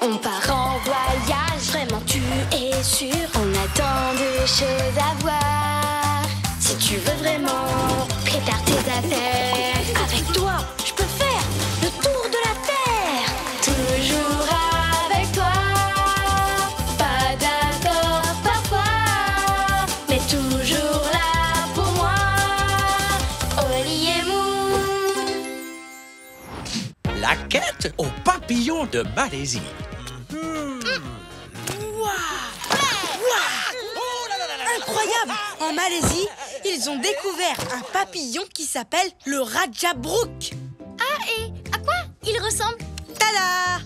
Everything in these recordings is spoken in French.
On part en voyage, vraiment tu es sûr. On a tant de choses à voir. Si tu veux vraiment, prépare tes affaires. Avec toi, je peux faire le tour de la terre. Toujours avec toi. Pas d'accord parfois, mais toujours là pour moi. Oli et Moon. La quête au papillon de Malaisie. Incroyable! En Malaisie, ils ont découvert un papillon qui s'appelle le Raja Brook. Ah, et à quoi il ressemble? Tada!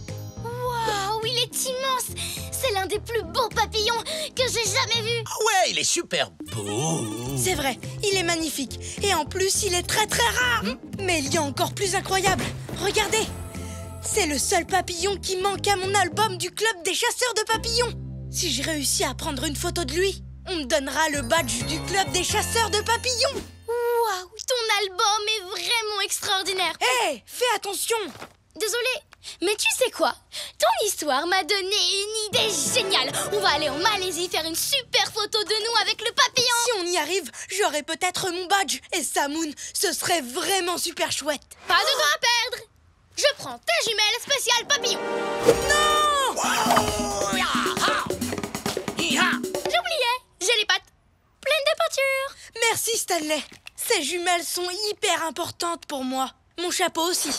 Waouh, il est immense! C'est l'un des plus beaux papillons que j'ai jamais vus. Ah ouais, il est super beau. C'est vrai, il est magnifique. Et en plus, il est très très rare. Mais il y a encore plus incroyable. Regardez! C'est le seul papillon qui manque à mon album du club des chasseurs de papillons. Si j'ai réussi à prendre une photo de lui, on me donnera le badge du club des chasseurs de papillons. Waouh, ton album est vraiment extraordinaire. Hé, fais attention! Désolée, mais tu sais quoi? Ton histoire m'a donné une idée géniale. On va aller en Malaisie faire une super photo de nous avec le papillon. Si on y arrive, j'aurai peut-être mon badge. Et ça, Moon, ce serait vraiment super chouette. Pas de temps à perdre. Je prends ta jumelle spéciale papillon. Non! J'oubliais, j'ai les pattes pleines de peinture. Merci, Stanley. Ces jumelles sont hyper importantes pour moi. Mon chapeau aussi.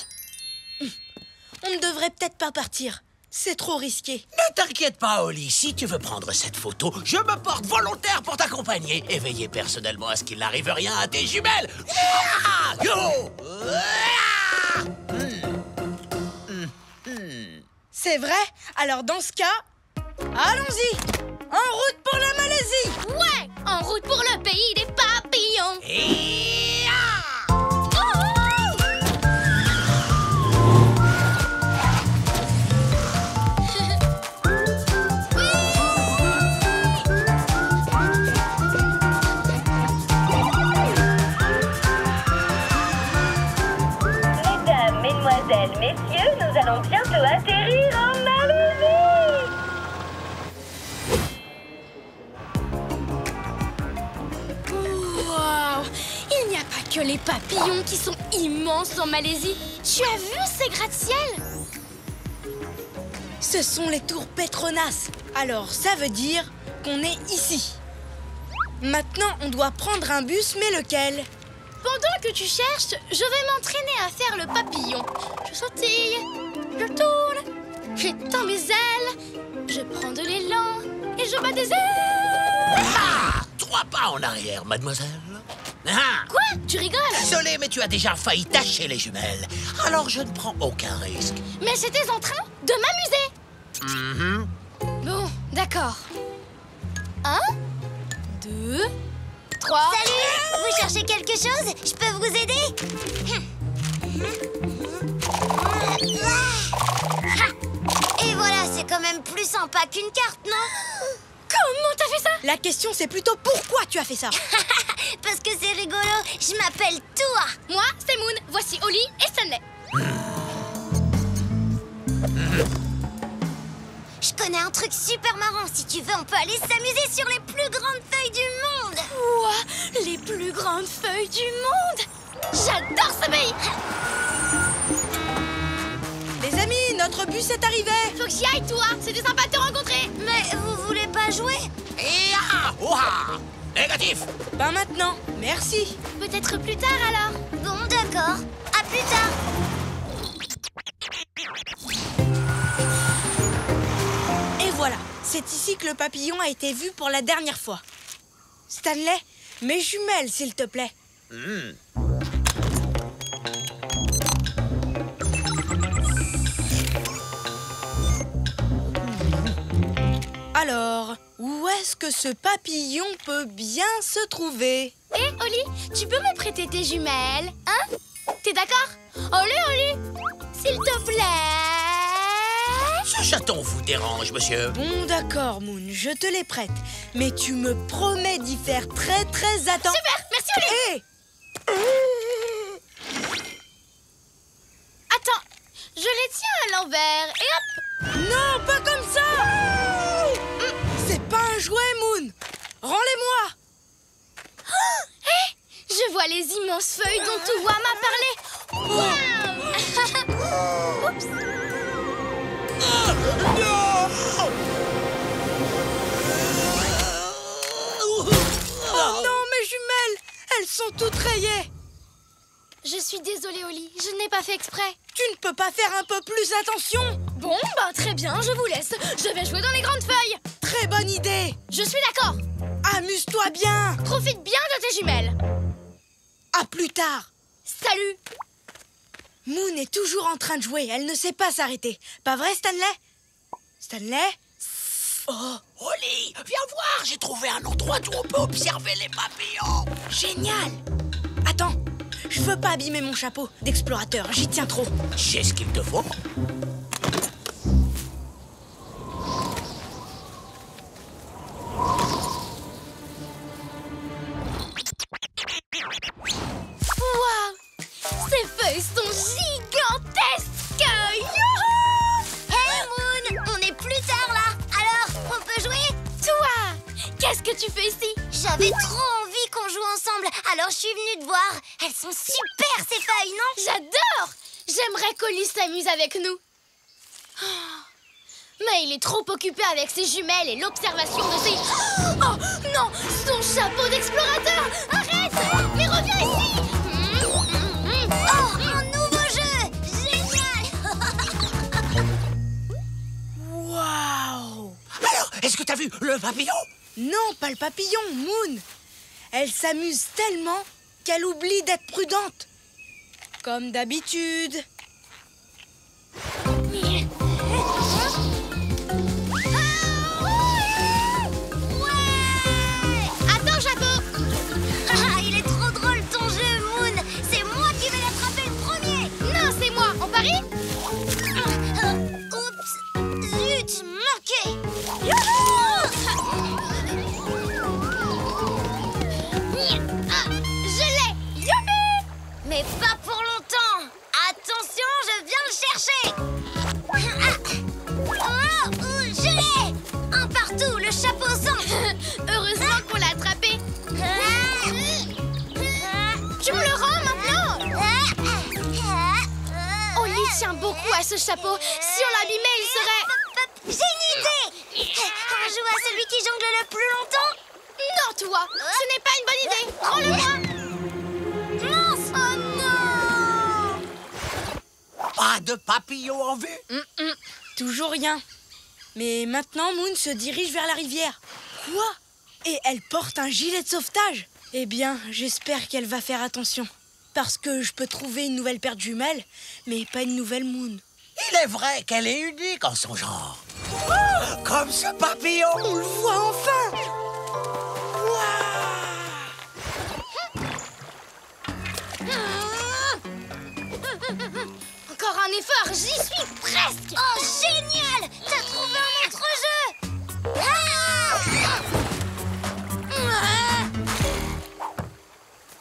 On ne devrait peut-être pas partir. C'est trop risqué. Ne t'inquiète pas, Oli. Si tu veux prendre cette photo, je me porte volontaire pour t'accompagner et veiller personnellement à ce qu'il n'arrive rien à tes jumelles. C'est vrai? Alors dans ce cas, allons-y! En route pour la Malaisie! Ouais, en route pour le pays des papillons. Mesdames, mesdemoiselles, messieurs, nous allons bientôt atterrir en Malaisie. Waouh! Il n'y a pas que les papillons qui sont immenses en Malaisie. Tu as vu ces gratte-ciel? Ce sont les tours Petronas. Alors ça veut dire qu'on est ici. Maintenant, on doit prendre un bus, mais lequel? Pendant que tu cherches, je vais m'entraîner à faire le papillon. Je sautille, je tourne, j'étends mes ailes, je prends de l'élan et je bats des ailes. 3 pas en arrière, mademoiselle. Quoi? Tu rigoles? Désolé, mais tu as déjà failli tâcher les jumelles. Alors je ne prends aucun risque. Mais j'étais en train de m'amuser. Bon, d'accord. 1, 2, 3. Salut! Vous cherchez quelque chose? Je peux vous aider? Et voilà, c'est quand même plus sympa qu'une carte, non? Comment t'as fait ça? La question, c'est plutôt pourquoi tu as fait ça? Parce que c'est rigolo, je m'appelle Toa. Moi, c'est Moon. Voici Oli et Stanley. Je connais un truc super marrant. Si tu veux, on peut aller s'amuser sur les plus grandes feuilles du monde. Ouah, les plus grandes feuilles du monde. J'adore ce pays. Les amis, notre bus est arrivé. Faut que j'y aille, toi. C'était sympa de te rencontrer. Mais vous voulez pas jouer? Négatif. Ben maintenant, merci. Peut-être plus tard, alors. Bon, d'accord. À plus tard. Et voilà, c'est ici que le papillon a été vu pour la dernière fois. Stanley, mes jumelles, s'il te plaît. Alors, où est-ce que ce papillon peut bien se trouver? Hé, Oli, tu peux me prêter tes jumelles, hein? T'es d'accord? Oli, s'il te plaît. Ce chaton vous dérange, monsieur? Bon, d'accord, Moon, je te les prête. Mais tu me promets d'y faire très, très attention. Super, merci, Oli. Hé! Attends, je les tiens à l'envers et hop. Non, pas comme ça. C'est pas un jouet, Moon. Rends-les-moi. Je vois les immenses feuilles dont Touwa m'a parlé. Waouh! Oups! Oh non, mes jumelles. Elles sont toutes rayées. Je suis désolée, Oli. Je n'ai pas fait exprès. Tu ne peux pas faire un peu plus attention? Bon, bah très bien, je vous laisse. Je vais jouer dans les grandes feuilles. Très bonne idée. Je suis d'accord. Amuse-toi bien. Profite bien de tes jumelles. À plus tard. Salut. Moon est toujours en train de jouer. Elle ne sait pas s'arrêter. Pas vrai, Stanley? Stanley? Oh, Oli, viens voir, j'ai trouvé un endroit où on peut observer les papillons. Génial. Attends, je veux pas abîmer mon chapeau d'explorateur. J'y tiens trop. J'ai ce qu'il te faut. Waouh! Ces feuilles sont gigantesques! Youhou! Hey Moon, on est plus tard là. Alors, on peut jouer? Toi, qu'est-ce que tu fais ici? J'avais trop envie qu'on joue ensemble, alors je suis venue te voir. Elles sont super ces feuilles, non? J'adore! J'aimerais qu'Oli s'amuse avec nous. Oh, mais il est trop occupé avec ses jumelles et l'observation de ses... Oh non! Son chapeau d'explorateur! Arrête! Mais reviens ici! Oh, un nouveau jeu! Génial! Waouh! Alors, est-ce que t'as vu le papillon? Non, pas le papillon, Moon. Elle s'amuse tellement qu'elle oublie d'être prudente. Comme d'habitude. Attends, chapeau! Ah, il est trop drôle ton jeu, Moon! C'est moi qui vais l'attraper le premier! Non, c'est moi! On parie? Oups! Zut! Manqué! Je l'ai! Youpi! Mais pas pour longtemps! Attention, je viens le chercher! Je l'ai! Un partout, le chapeau centre! Heureusement qu'on l'a attrapé! Tu me le rends maintenant? Oli tient beaucoup à ce chapeau. Si on l'abîmait, il serait... J'ai une idée! On joue à celui qui jongle le plus longtemps? Non, toi! Ce n'est pas une bonne idée! Rends-le-moi! Mince! Oh non! Pas de papillon en vue? Toujours rien. Mais maintenant, Moon se dirige vers la rivière. Quoi? Et elle porte un gilet de sauvetage? Eh bien, j'espère qu'elle va faire attention. Parce que je peux trouver une nouvelle paire de jumelles, mais pas une nouvelle Moon. Il est vrai qu'elle est unique en son genre. Comme ce papillon. On le voit enfin! Encore un effort, j'y suis presque! Oh, génial! T'as trouvé un autre jeu!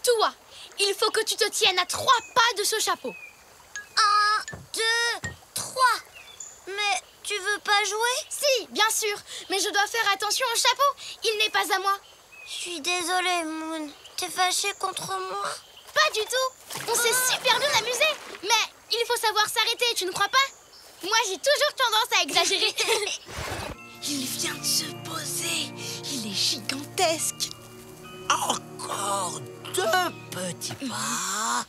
Toi, il faut que tu te tiennes à 3 pas de ce chapeau. 1, 2, 3. Mais tu veux pas jouer? Si, bien sûr, mais je dois faire attention au chapeau. Il n'est pas à moi. Je suis désolée, Moon. T'es fâchée contre moi? Pas du tout. On s'est super bien amusé. Mais il faut savoir s'arrêter, tu ne crois pas? Moi, j'ai toujours tendance à exagérer. Il vient de se poser. Il est gigantesque. Encore 2 petits pas.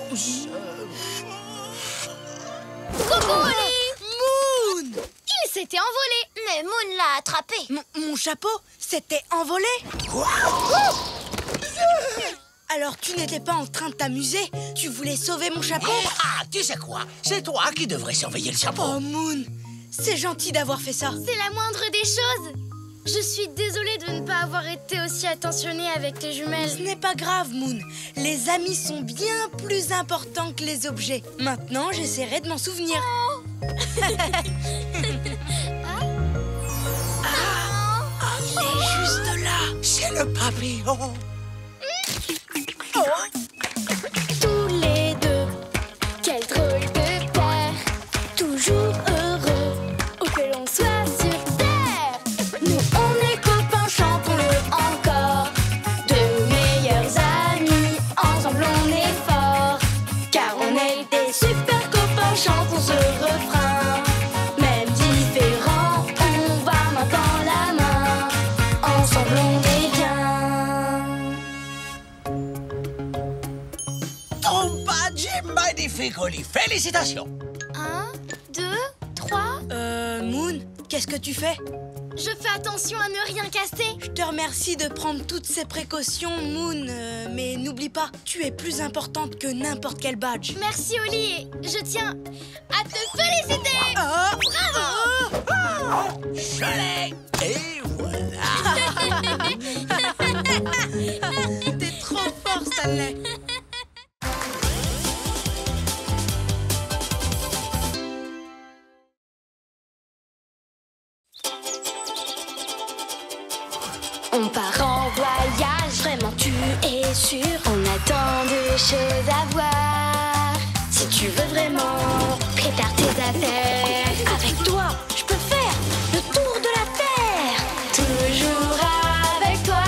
Doucement. Coucou, Oli! Moon! Il s'était envolé. Mais Moon l'a attrapé. Mon chapeau s'était envolé? Quoi? Alors tu n'étais pas en train de t'amuser? Tu voulais sauver mon chapeau? Ah, tu sais quoi? C'est toi qui devrais surveiller le chapeau. Oh Moon, c'est gentil d'avoir fait ça. C'est la moindre des choses. Je suis désolée de ne pas avoir été aussi attentionnée avec tes Ce jumelles. n'est pas grave, Moon. Les amis sont bien plus importants que les objets. Maintenant, j'essaierai de m'en souvenir. Il est juste là. C'est le papillon. Tous les deux, quelle Ton badge est magnifique, Oli. Félicitations. 1, 2, 3. Moon, qu'est-ce que tu fais? Je fais attention à ne rien casser. Je te remercie de prendre toutes ces précautions, Moon. Mais n'oublie pas, tu es plus importante que n'importe quel badge. Merci, Oli. Et je tiens à te féliciter. Bravo! Je l'ai. Et voilà. T'es trop fort, Stanley. On part en voyage, vraiment tu es sûr. On a tant de choses à voir. Si tu veux vraiment, prépare tes affaires. Avec toi, je peux faire le tour de la terre. Toujours avec toi.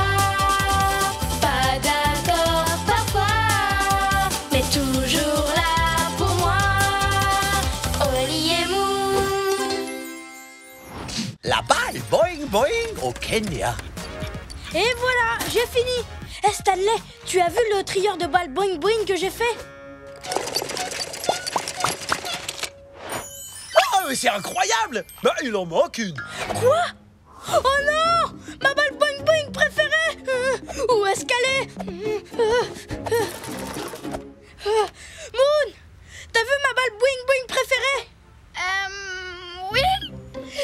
Pas d'accord parfois, mais toujours là pour moi. Oli et Moon. La balle, boing, boing, au Kenya. Et voilà, j'ai fini. Stanley, tu as vu le trieur de balles boing boing que j'ai fait? Oh, mais c'est incroyable. Bah, il en manque une. Quoi? Oh non! Ma balle boing boing préférée! Où est-ce qu'elle est? Moon! T'as vu ma balle boing boing préférée? Oui.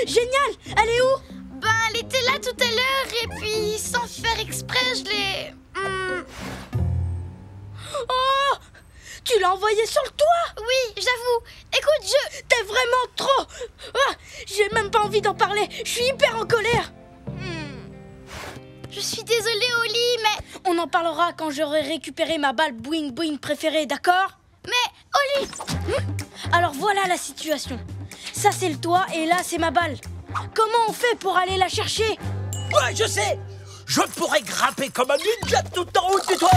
Génial! Elle est où? Ben, elle était là tout à l'heure et puis, sans faire exprès, je l'ai... Oh! Tu l'as envoyée sur le toit? Oui, j'avoue. Écoute, T'es vraiment trop... Ah, j'ai même pas envie d'en parler. Je suis hyper en colère. Je suis désolée, Oli, mais... On en parlera quand j'aurai récupéré ma balle boing boing préférée, d'accord? Mais, Oli... Alors voilà la situation. Ça c'est le toit et là c'est ma balle. Comment on fait pour aller la chercher? Ouais, je sais. Je pourrais grimper comme un ninja tout en haut du toit.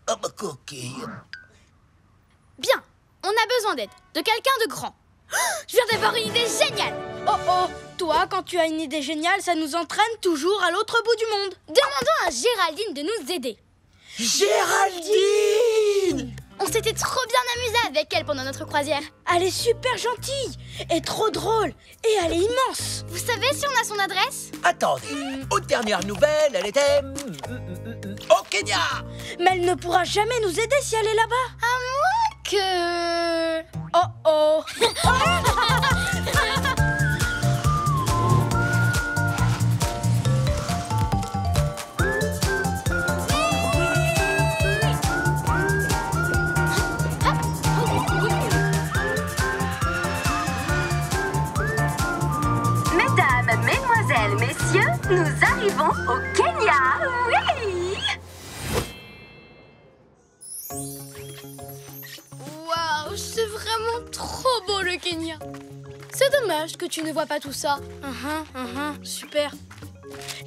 Oh, ma coquille. Bien, on a besoin d'aide, de quelqu'un de grand. Je viens d'avoir une idée géniale. Oh oh, toi quand tu as une idée géniale, ça nous entraîne toujours à l'autre bout du monde. Demandons à Géraldine de nous aider. Géraldine! On s'était trop bien amusé avec elle pendant notre croisière. Elle est super gentille et trop drôle et elle est immense. Vous savez si on a son adresse? Attendez, aux dernières nouvelles, elle était au Kenya. Mais elle ne pourra jamais nous aider si elle est là-bas. Que... Oh oh. Mesdames, mesdemoiselles, messieurs, nous arrivons au Kenya. Oui! Waouh, c'est vraiment trop beau le Kenya. C'est dommage que tu ne vois pas tout ça. Super.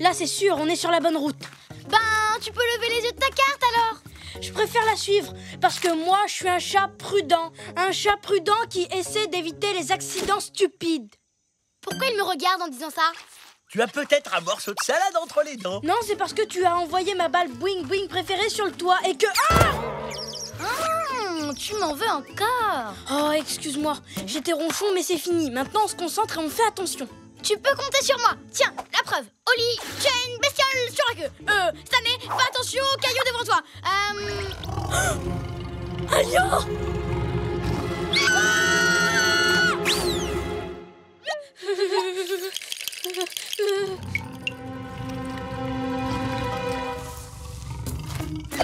Là c'est sûr, on est sur la bonne route. Ben, tu peux lever les yeux de ta carte alors. Je préfère la suivre parce que moi je suis un chat prudent. Un chat prudent qui essaie d'éviter les accidents stupides. Pourquoi il me regarde en disant ça? Tu as peut-être un morceau de salade entre les dents. Non, c'est parce que tu as envoyé ma balle boing boing préférée sur le toit et que... Tu m'en veux encore? Oh, excuse-moi, j'étais ronchon mais c'est fini. Maintenant on se concentre et on fait attention. Tu peux compter sur moi. Tiens, la preuve. Oli, tu as une bestiole sur la queue. Stanley, fais attention aux cailloux devant toi. Un lion!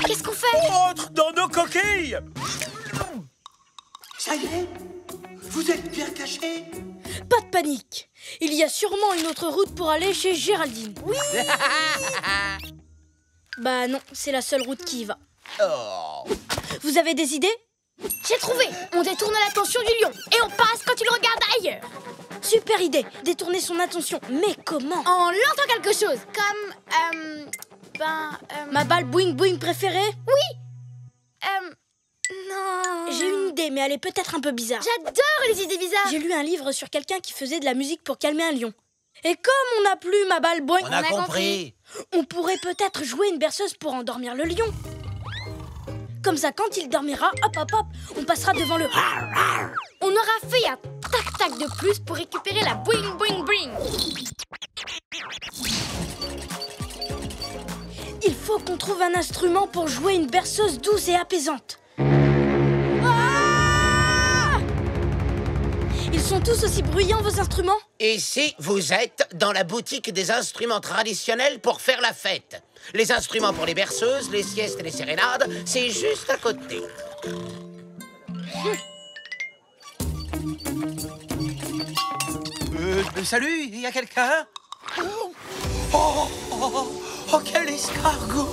Qu'est-ce qu'on fait? Entre dans nos coquilles. Ça y est, vous êtes bien cachés. Pas de panique. Il y a sûrement une autre route pour aller chez Géraldine. Oui. Bah non, c'est la seule route qui y va. Oh. Vous avez des idées? J'ai trouvé. On détourne l'attention du lion et on passe quand il regarde ailleurs. Super idée, détourner son attention. Mais comment? En lançant quelque chose. Comme, Ma balle boing boing préférée? non. J'ai une idée, mais elle est peut-être un peu bizarre. J'adore les idées bizarres. J'ai lu un livre sur quelqu'un qui faisait de la musique pour calmer un lion. Et comme on n'a plus ma balle boing, On a compris. on pourrait peut-être jouer une berceuse pour endormir le lion. Comme ça, quand il dormira, hop, hop, hop, on passera devant le... On aura fait un tac-tac de plus pour récupérer la boing boing boing. Il faut qu'on trouve un instrument pour jouer une berceuse douce et apaisante. Ils sont tous aussi bruyants, vos instruments? Ici, vous êtes dans la boutique des instruments traditionnels pour faire la fête. Les instruments pour les berceuses, les siestes et les sérénades, c'est juste à côté. Salut, il y a quelqu'un? Oh, quel escargot!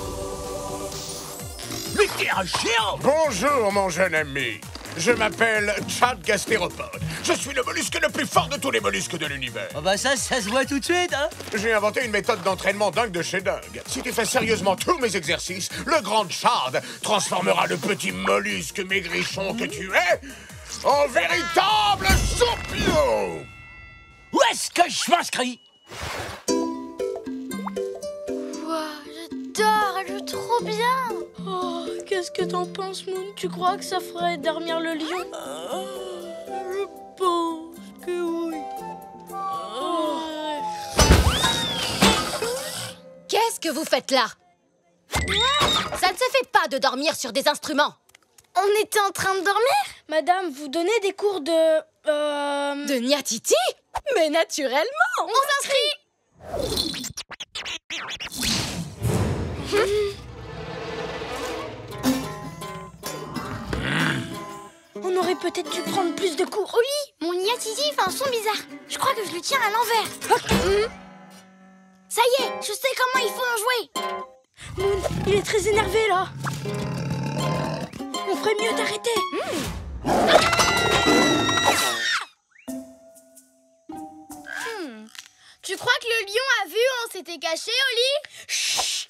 Mais t'es un géant! Bonjour, mon jeune ami. Je m'appelle Chad Gastéropode. Je suis le mollusque le plus fort de tous les mollusques de l'univers. Oh bah ça se voit tout de suite, hein? J'ai inventé une méthode d'entraînement dingue de chez dingue. Si tu fais sérieusement tous mes exercices, le grand Chad transformera le petit mollusque maigrichon que tu es en véritable champion! Où est-ce que je m'inscris? J'adore, elle joue trop bien. Oh, qu'est-ce que t'en penses, Moon? Tu crois que ça ferait dormir le lion? Je pense que oui. Qu'est-ce que vous faites là? Ça ne se fait pas de dormir sur des instruments. On était en train de dormir? Madame, vous donnez des cours de... De Niatiti? Mais naturellement. On s'inscrit. On aurait peut-être dû prendre plus de cours. Oli, mon Niatiti fait un son bizarre. Je crois que je le tiens à l'envers. Ça y est, je sais comment il faut en jouer. Moon, il est très énervé, là. On ferait mieux d'arrêter. Tu crois que le lion a vu où on s'était caché, Oli? Chut.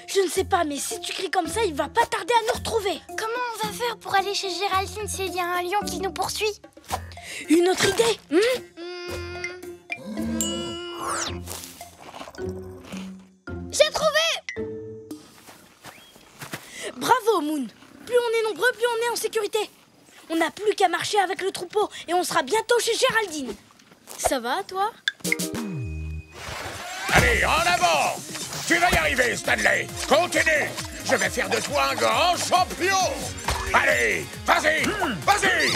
Je ne sais pas, mais si tu cries comme ça, il va pas tarder à nous retrouver. Comment on va faire pour aller chez Géraldine s'il y a un lion qui nous poursuit? Une autre idée? J'ai trouvé! Bravo, Moon. Plus on est nombreux, plus on est en sécurité. On n'a plus qu'à marcher avec le troupeau et on sera bientôt chez Géraldine. Ça va, toi? Allez, en avant! Tu vas y arriver, Stanley! Continue! Je vais faire de toi un grand champion! Allez, vas-y! Vas-y!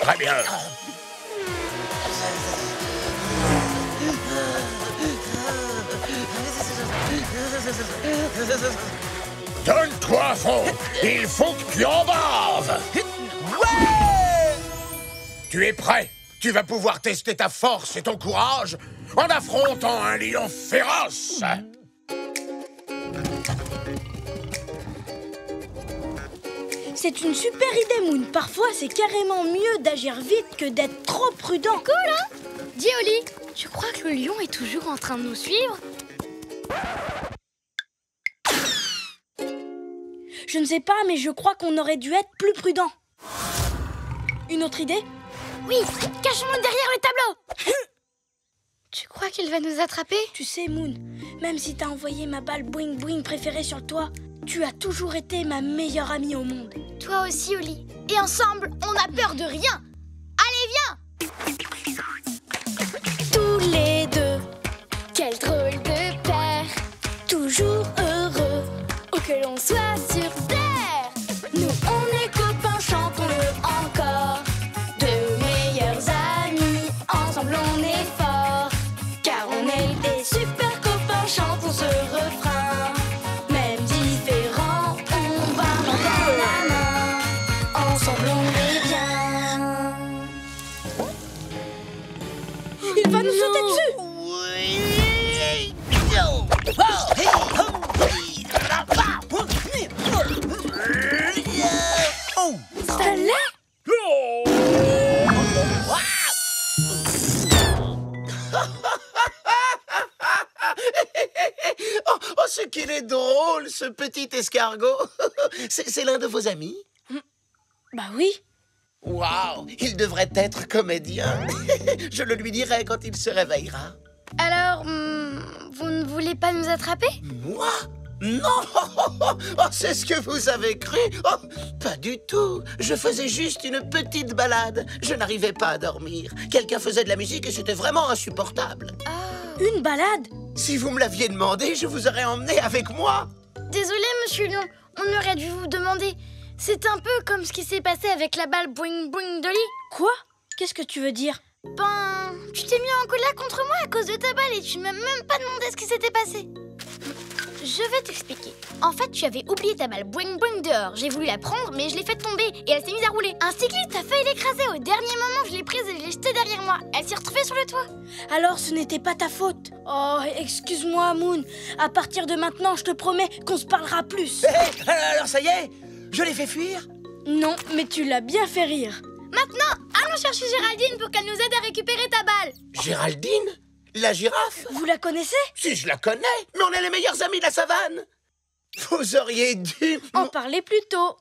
Très bien. Donne-toi à fond! Il faut que tu en baves! Ouais! Tu es prêt? Tu vas pouvoir tester ta force et ton courage en affrontant un lion féroce! C'est une super idée, Moon. Parfois, c'est carrément mieux d'agir vite que d'être trop prudent. Cool, hein? Dis, Oli, tu crois que le lion est toujours en train de nous suivre? Je ne sais pas, mais je crois qu'on aurait dû être plus prudent. Une autre idée? Oui, cachons-nous derrière le tableau. Tu crois qu'il va nous attraper? Tu sais, Moon, même si t'as envoyé ma balle boing boing préférée sur le toit, tu as toujours été ma meilleure amie au monde. Toi aussi, Oli. Et ensemble, on n'a peur de rien. Allez, viens! Tous les deux, quel drôle de paire, toujours heureux, où que l'on soit sur terre. Nous on est copains, chantons-le encore, de meilleurs amis, ensemble on est forts, car on est des super copains, chantons ce refrain. Même différents, on va main dans la main, ensemble on est bien. Il va nous sauter dessus! Stanley? Oh, ce qu'il est drôle, ce petit escargot. C'est l'un de vos amis? Bah oui. Waouh, il devrait être comédien. Je le lui dirai quand il se réveillera. Alors, vous ne voulez pas nous attraper? Moi? Non! Oh, c'est ce que vous avez cru? Oh, pas du tout. Je faisais juste une petite balade. Je n'arrivais pas à dormir. Quelqu'un faisait de la musique et c'était vraiment insupportable. Une balade? Si vous me l'aviez demandé, je vous aurais emmené avec moi. Désolé, monsieur Lion, on aurait dû vous demander. C'est un peu comme ce qui s'est passé avec la balle Boing Boing d'Oli. Quoi? Qu'est-ce que tu veux dire? Ben, tu t'es mis en colère contre moi à cause de ta balle et tu ne m'as même pas demandé ce qui s'était passé. Je vais t'expliquer. En fait, tu avais oublié ta balle Boing Boing dehors. J'ai voulu la prendre, mais je l'ai faite tomber et elle s'est mise à rouler. Un cycliste a failli l'écraser. Au dernier moment, je l'ai prise et je l'ai jetée derrière moi. Elle s'est retrouvée sur le toit. Alors ce n'était pas ta faute. Oh, excuse-moi, Moon. À partir de maintenant, je te promets qu'on se parlera plus. Hé, alors ça y est, je l'ai fait fuir. Non, mais tu l'as bien fait rire. Maintenant, allons chercher Géraldine pour qu'elle nous aide à récupérer ta balle. Géraldine? La girafe? Vous la connaissez? Si, je la connais, mais on est les meilleurs amis de la savane. Vous auriez dû... En parler plus tôt.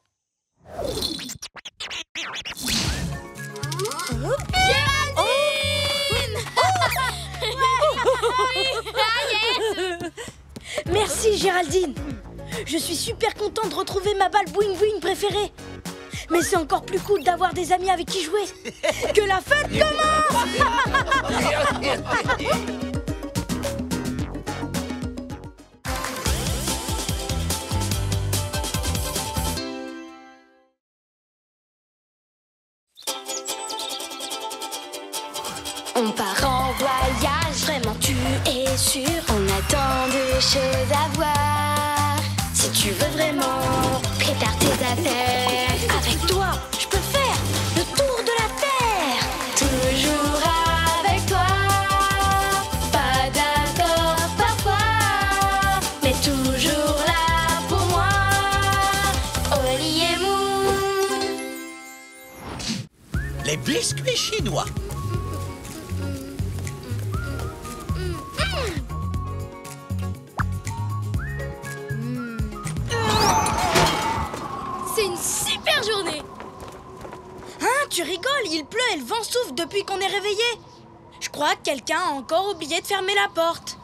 Merci, Géraldine. Je suis super contente de retrouver ma balle Boing Boing préférée. Mais c'est encore plus cool d'avoir des amis avec qui jouer. Que la fête commence! On part en voyage, vraiment tu es sûr. On a tant de choses à voir. Si tu veux vraiment, prépare tes affaires. Avec toi, je peux faire le tour de la terre. Toujours avec toi. Pas d'accord parfois, mais toujours là pour moi. Oli et Moon. Les biscuits chinois. C'est une super journée. Hein, tu rigoles, il pleut et le vent souffle depuis qu'on est réveillé. Je crois que quelqu'un a encore oublié de fermer la porte.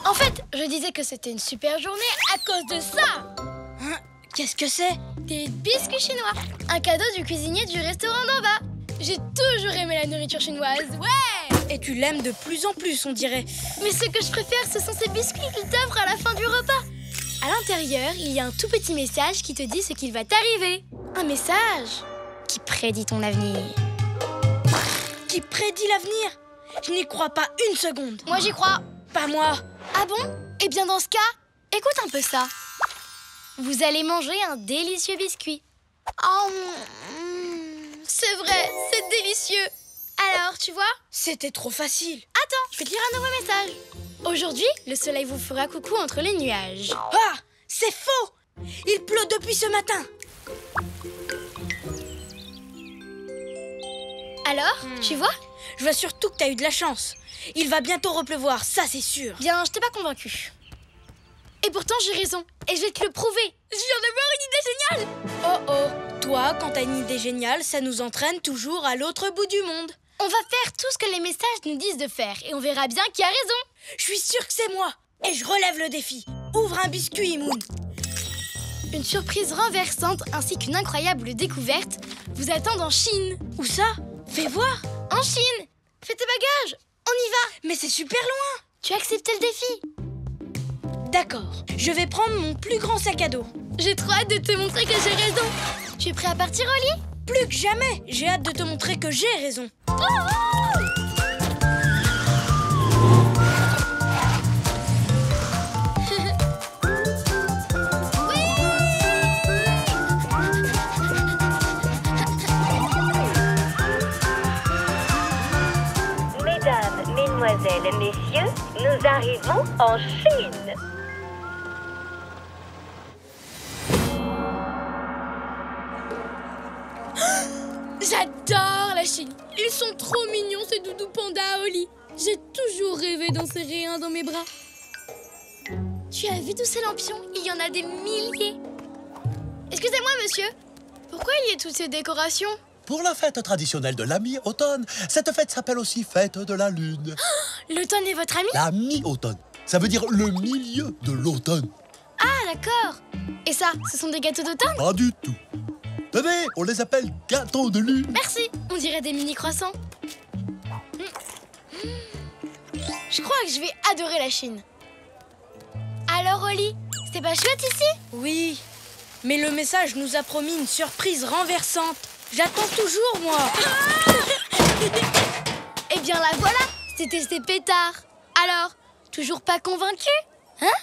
En fait, je disais que c'était une super journée à cause de ça. Hein, qu'est-ce que c'est? Des biscuits chinois. Un cadeau du cuisinier du restaurant d'en bas. J'ai toujours aimé la nourriture chinoise, ouais. Et tu l'aimes de plus en plus, on dirait. Mais ce que je préfère, ce sont ces biscuits qu'il t'offre à la fin du repas. À l'intérieur, il y a un tout petit message qui te dit ce qu'il va t'arriver. Un message qui prédit ton avenir. Qui prédit l'avenir? Je n'y crois pas une seconde. Moi, j'y crois. Pas moi. Ah bon? Eh bien, dans ce cas, écoute un peu ça. Vous allez manger un délicieux biscuit. Oh, c'est vrai, c'est délicieux. Alors, tu vois? C'était trop facile. Attends, je vais te lire un nouveau message. Aujourd'hui, le soleil vous fera coucou entre les nuages. Ah, c'est faux! Il pleut depuis ce matin. Alors, tu vois? Je vois surtout que t'as eu de la chance. Il va bientôt repleuvoir, ça c'est sûr. Bien, je t'ai pas convaincue. Et pourtant, j'ai raison. Et je vais te le prouver. Je viens d'avoir une idée géniale. Oh oh, toi, quand t'as une idée géniale, ça nous entraîne toujours à l'autre bout du monde. On va faire tout ce que les messages nous disent de faire. Et on verra bien qui a raison. Je suis sûre que c'est moi. Et je relève le défi. Ouvre un biscuit, Moon. Une surprise renversante ainsi qu'une incroyable découverte vous attendent en Chine. Où ça? Fais voir. En Chine. Fais tes bagages. On y va. Mais c'est super loin. Tu as accepté le défi. D'accord. Je vais prendre mon plus grand sac à dos. J'ai trop hâte de te montrer que j'ai raison. Tu es prêt à partir au lit? Plus que jamais. J'ai hâte de te montrer que j'ai raison. Mesdames, mesdemoiselles, messieurs, nous arrivons en Chine. J'adore la Chine. Ils sont trop mignons, ces doudous pandas au lit. J'ai toujours rêvé d'en serrer un dans mes bras. Tu as vu tous ces lampions? Il y en a des milliers. Excusez-moi, monsieur. Pourquoi il y a toutes ces décorations? pour la fête traditionnelle de la mi-automne. Cette fête s'appelle aussi fête de la lune. L'automne est votre ami? La mi-automne, ça veut dire le milieu de l'automne. Ah, d'accord. Et ça, ce sont des gâteaux d'automne? Pas du tout. Tenez, on les appelle gâteaux de lune. Merci, on dirait des mini croissants. Je crois que je vais adorer la Chine. Alors Oli, c'était pas chouette ici? Oui, mais le message nous a promis une surprise renversante. J'attends toujours, moi. Eh bien la voilà, c'était ces pétards. Alors, toujours pas convaincu? Hein?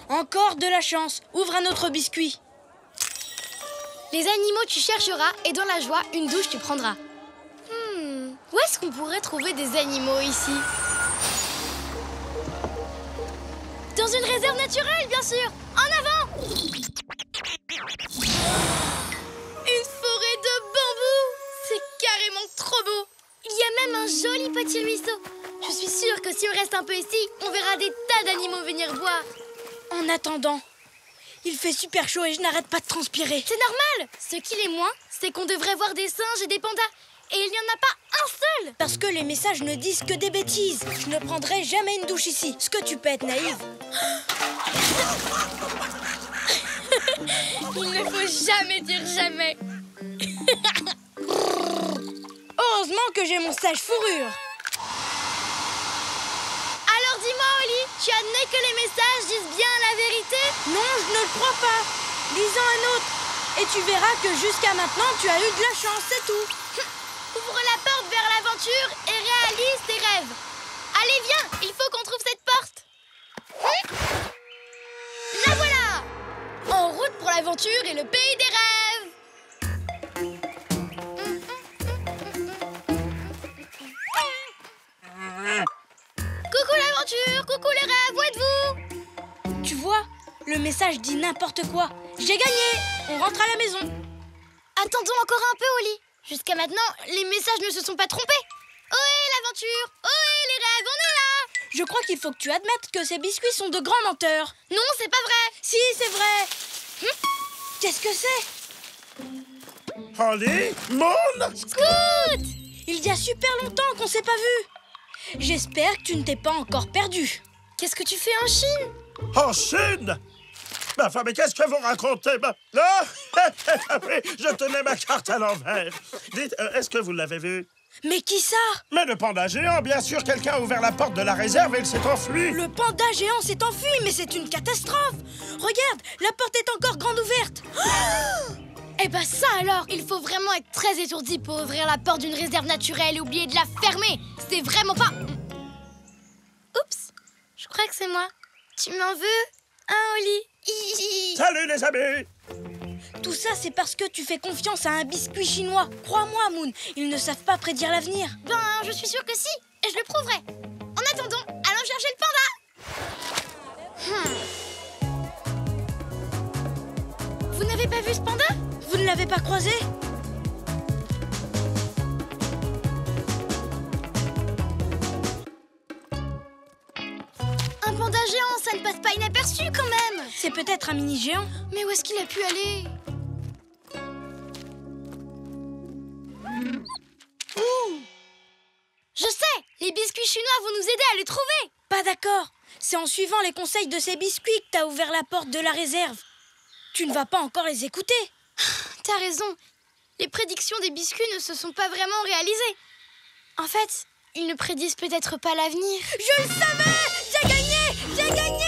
Encore de la chance. Ouvre un autre biscuit. Les animaux tu chercheras et dans la joie, une douche tu prendras. Où est-ce qu'on pourrait trouver des animaux ici? Dans une réserve naturelle, bien sûr. En avant! Une forêt de bambous. C'est carrément trop beau. Il y a même un joli petit ruisseau. Je suis sûre que si on reste un peu ici, on verra des tas d'animaux venir boire. En attendant, il fait super chaud et je n'arrête pas de transpirer. C'est normal. Ce qu'il est moins, c'est qu'on devrait voir des singes et des pandas. Et il n'y en a pas un seul. Parce que les messages ne disent que des bêtises. Je ne prendrai jamais une douche ici. Ce que tu peux être naïve. Il ne faut jamais dire jamais. Heureusement que j'ai mon sèche-fourrure. Alors dis-moi, Oli, tu admets que les messages disent bien la vérité? Non, je ne le crois pas. Lisons un autre. Et tu verras que jusqu'à maintenant, tu as eu de la chance, c'est tout. Ouvre la porte vers l'aventure et réalise tes rêves. Allez, viens, il faut qu'on trouve cette porte. La voilà! En route pour l'aventure et le pays des rêves. Coucou l'aventure, coucou les rêves, où êtes-vous? Tu vois, le message dit n'importe quoi. J'ai gagné. On rentre à la maison. Attendons encore un peu, Oli. Jusqu'à maintenant, les messages ne se sont pas trompés. Ohé l'aventure! Ohé les rêves, on est là! Je crois qu'il faut que tu admettes que ces biscuits sont de grands menteurs. Non, c'est pas vrai. Si, c'est vrai. Qu'est-ce que c'est? Holly, Moon, Scoot! Il y a super longtemps qu'on s'est pas vus. J'espère que tu ne t'es pas encore perdu. Qu'est-ce que tu fais en Chine? en Chine. Ma femme, mais qu'est-ce que vous racontez? Ah, oui, je tenais ma carte à l'envers. Dites, est-ce que vous l'avez vu? Mais qui ça? Mais le panda géant, bien sûr, quelqu'un a ouvert la porte de la réserve et il s'est enfui. Le panda géant s'est enfui, mais c'est une catastrophe. Regarde, la porte est encore grande ouverte. Eh ben ça alors, il faut vraiment être très étourdi pour ouvrir la porte d'une réserve naturelle et oublier de la fermer. C'est vraiment pas... Oups, je crois que c'est moi. Tu m'en veux, hein, Oli? Salut les amis. Tout ça, c'est parce que tu fais confiance à un biscuit chinois. Crois-moi, Moon, ils ne savent pas prédire l'avenir. Ben, je suis sûre que si, et je le prouverai. En attendant, allons chercher le panda. Vous n'avez pas vu ce panda? Vous ne l'avez pas croisé? Un panda géant, ça ne passe pas inaperçu quand même. C'est peut-être un mini géant. Mais où est-ce qu'il a pu aller? Je sais, les biscuits chinois vont nous aider à les trouver. Pas d'accord. C'est en suivant les conseils de ces biscuits que t'as ouvert la porte de la réserve. Tu ne vas pas encore les écouter. T'as raison. Les prédictions des biscuits ne se sont pas vraiment réalisées. En fait, ils ne prédisent peut-être pas l'avenir. Je le savais! J'ai gagné! J'ai gagné!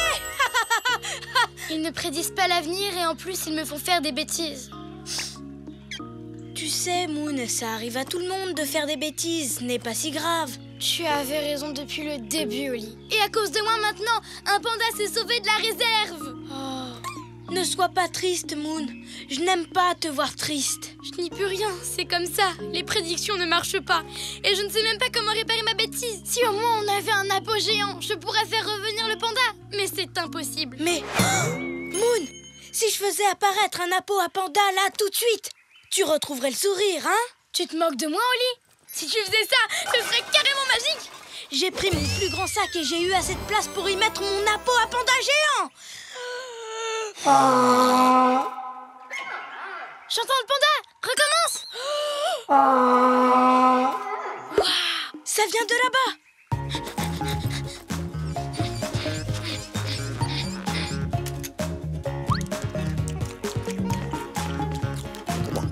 Ils ne prédisent pas l'avenir et en plus, ils me font faire des bêtises. Tu sais, Moon, ça arrive à tout le monde de faire des bêtises. Ce n'est pas si grave. Tu avais raison depuis le début, Oli. Et à cause de moi, maintenant, un panda s'est sauvé de la réserve. Oh. Ne sois pas triste, Moon. Je n'aime pas te voir triste. Je n'y peux rien, c'est comme ça. Les prédictions ne marchent pas. Et je ne sais même pas comment réparer ma bêtise. Si au moins on avait un appo géant, je pourrais faire revenir le panda. Mais c'est impossible. Mais... Moon, si je faisais apparaître un appo à panda là tout de suite, tu retrouverais le sourire, hein? Tu te moques de moi, Oli? Si tu faisais ça, ce serait carrément magique. J'ai pris mon plus grand sac et j'ai eu assez de place pour y mettre mon appo à panda géant. J'entends le panda. Recommence. Waouh, ça vient de là-bas.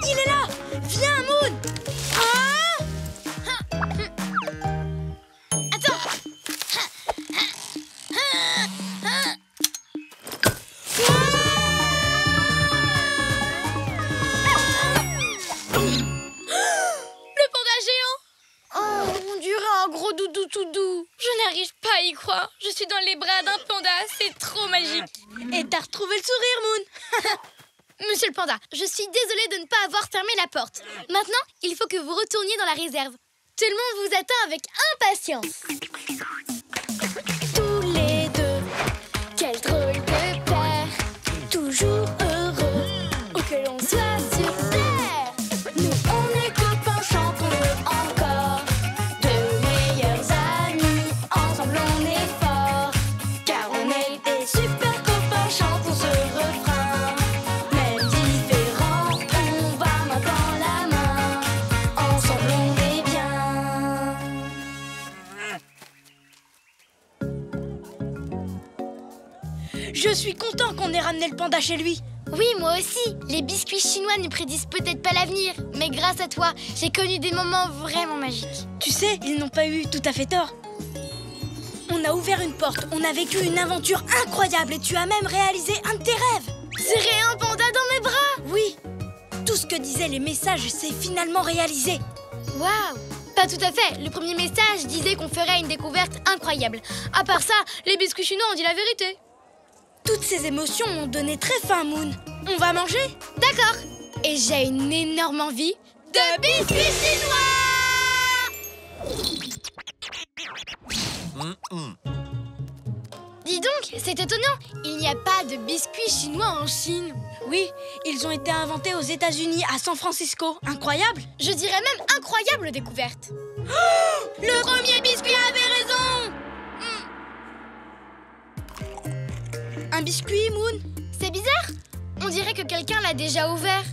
Il est là. Viens, Moon. Je n'arrive pas à y croire. Je suis dans les bras d'un panda. C'est trop magique. Et t'as retrouvé le sourire, Moon. Monsieur le panda, je suis désolée de ne pas avoir fermé la porte. Maintenant, il faut que vous retourniez dans la réserve. Tout le monde vous attend avec impatience. Tous les deux, quel drôle de paire. Toujours heureux, où que l'on soit sur terre. Nous, on est copains, chantons-le encore. De meilleurs amis, ensemble on est forts. Car on est des super copains, chantons ce refrain. Même différents, on va main dans la main. Ensemble on est bien. Je suis content qu'on ait ramené le panda chez lui. Oui, moi aussi. Les biscuits chinois ne prédisent peut-être pas l'avenir. Mais grâce à toi, j'ai connu des moments vraiment magiques. Tu sais, ils n'ont pas eu tout à fait tort. On a ouvert une porte, on a vécu une aventure incroyable et tu as même réalisé un de tes rêves. Serrer un panda dans mes bras. Oui, tout ce que disaient les messages s'est finalement réalisé. Waouh! Pas tout à fait. Le premier message disait qu'on ferait une découverte incroyable. À part ça, les biscuits chinois ont dit la vérité. Toutes ces émotions m'ont donné très faim, Moon. On va manger? D'accord. Et j'ai une énorme envie de biscuits chinois. Dis donc, c'est étonnant. Il n'y a pas de biscuits chinois en Chine. Oui, ils ont été inventés aux États-Unis, à San Francisco. Incroyable! Je dirais même incroyable découverte. Oh, le premier biscuit avait raison. Un biscuit, Moon? C'est bizarre. On dirait que quelqu'un l'a déjà ouvert.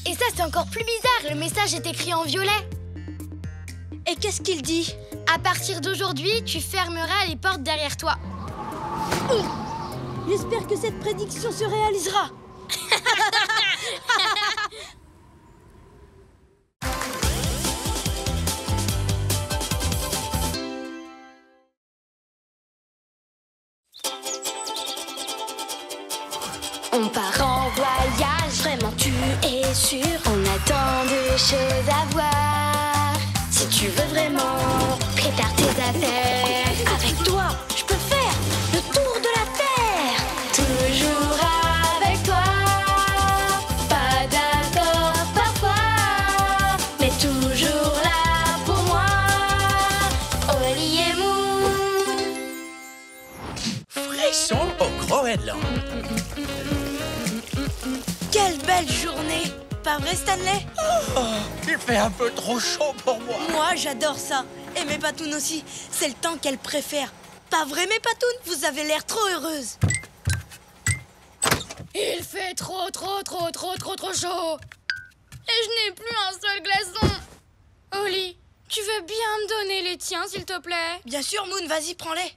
Et ça, c'est encore plus bizarre. Le message est écrit en violet. Et qu'est-ce qu'il dit? À partir d'aujourd'hui, tu fermeras les portes derrière toi. J'espère que cette prédiction se réalisera. On part en voyage, vraiment tu es sûr. On a tant de choses à voir. Si tu veux vraiment, prépare tes affaires. Avec toi, je peux faire le tour de la terre. Toujours avec toi. Pas d'accord parfois, mais toujours là pour moi. Oli et Moon. Frisson au Groenland. Quelle belle journée! Pas vrai, Stanley? Oh, il fait un peu trop chaud pour moi. Moi, j'adore ça. Et mes patounes aussi. C'est le temps qu'elles préfèrent. Pas vrai, mes patounes? Vous avez l'air trop heureuses. Il fait trop chaud. Et je n'ai plus un seul glaçon. Oli, tu veux bien me donner les tiens, s'il te plaît? Bien sûr, Moon, vas-y, prends-les.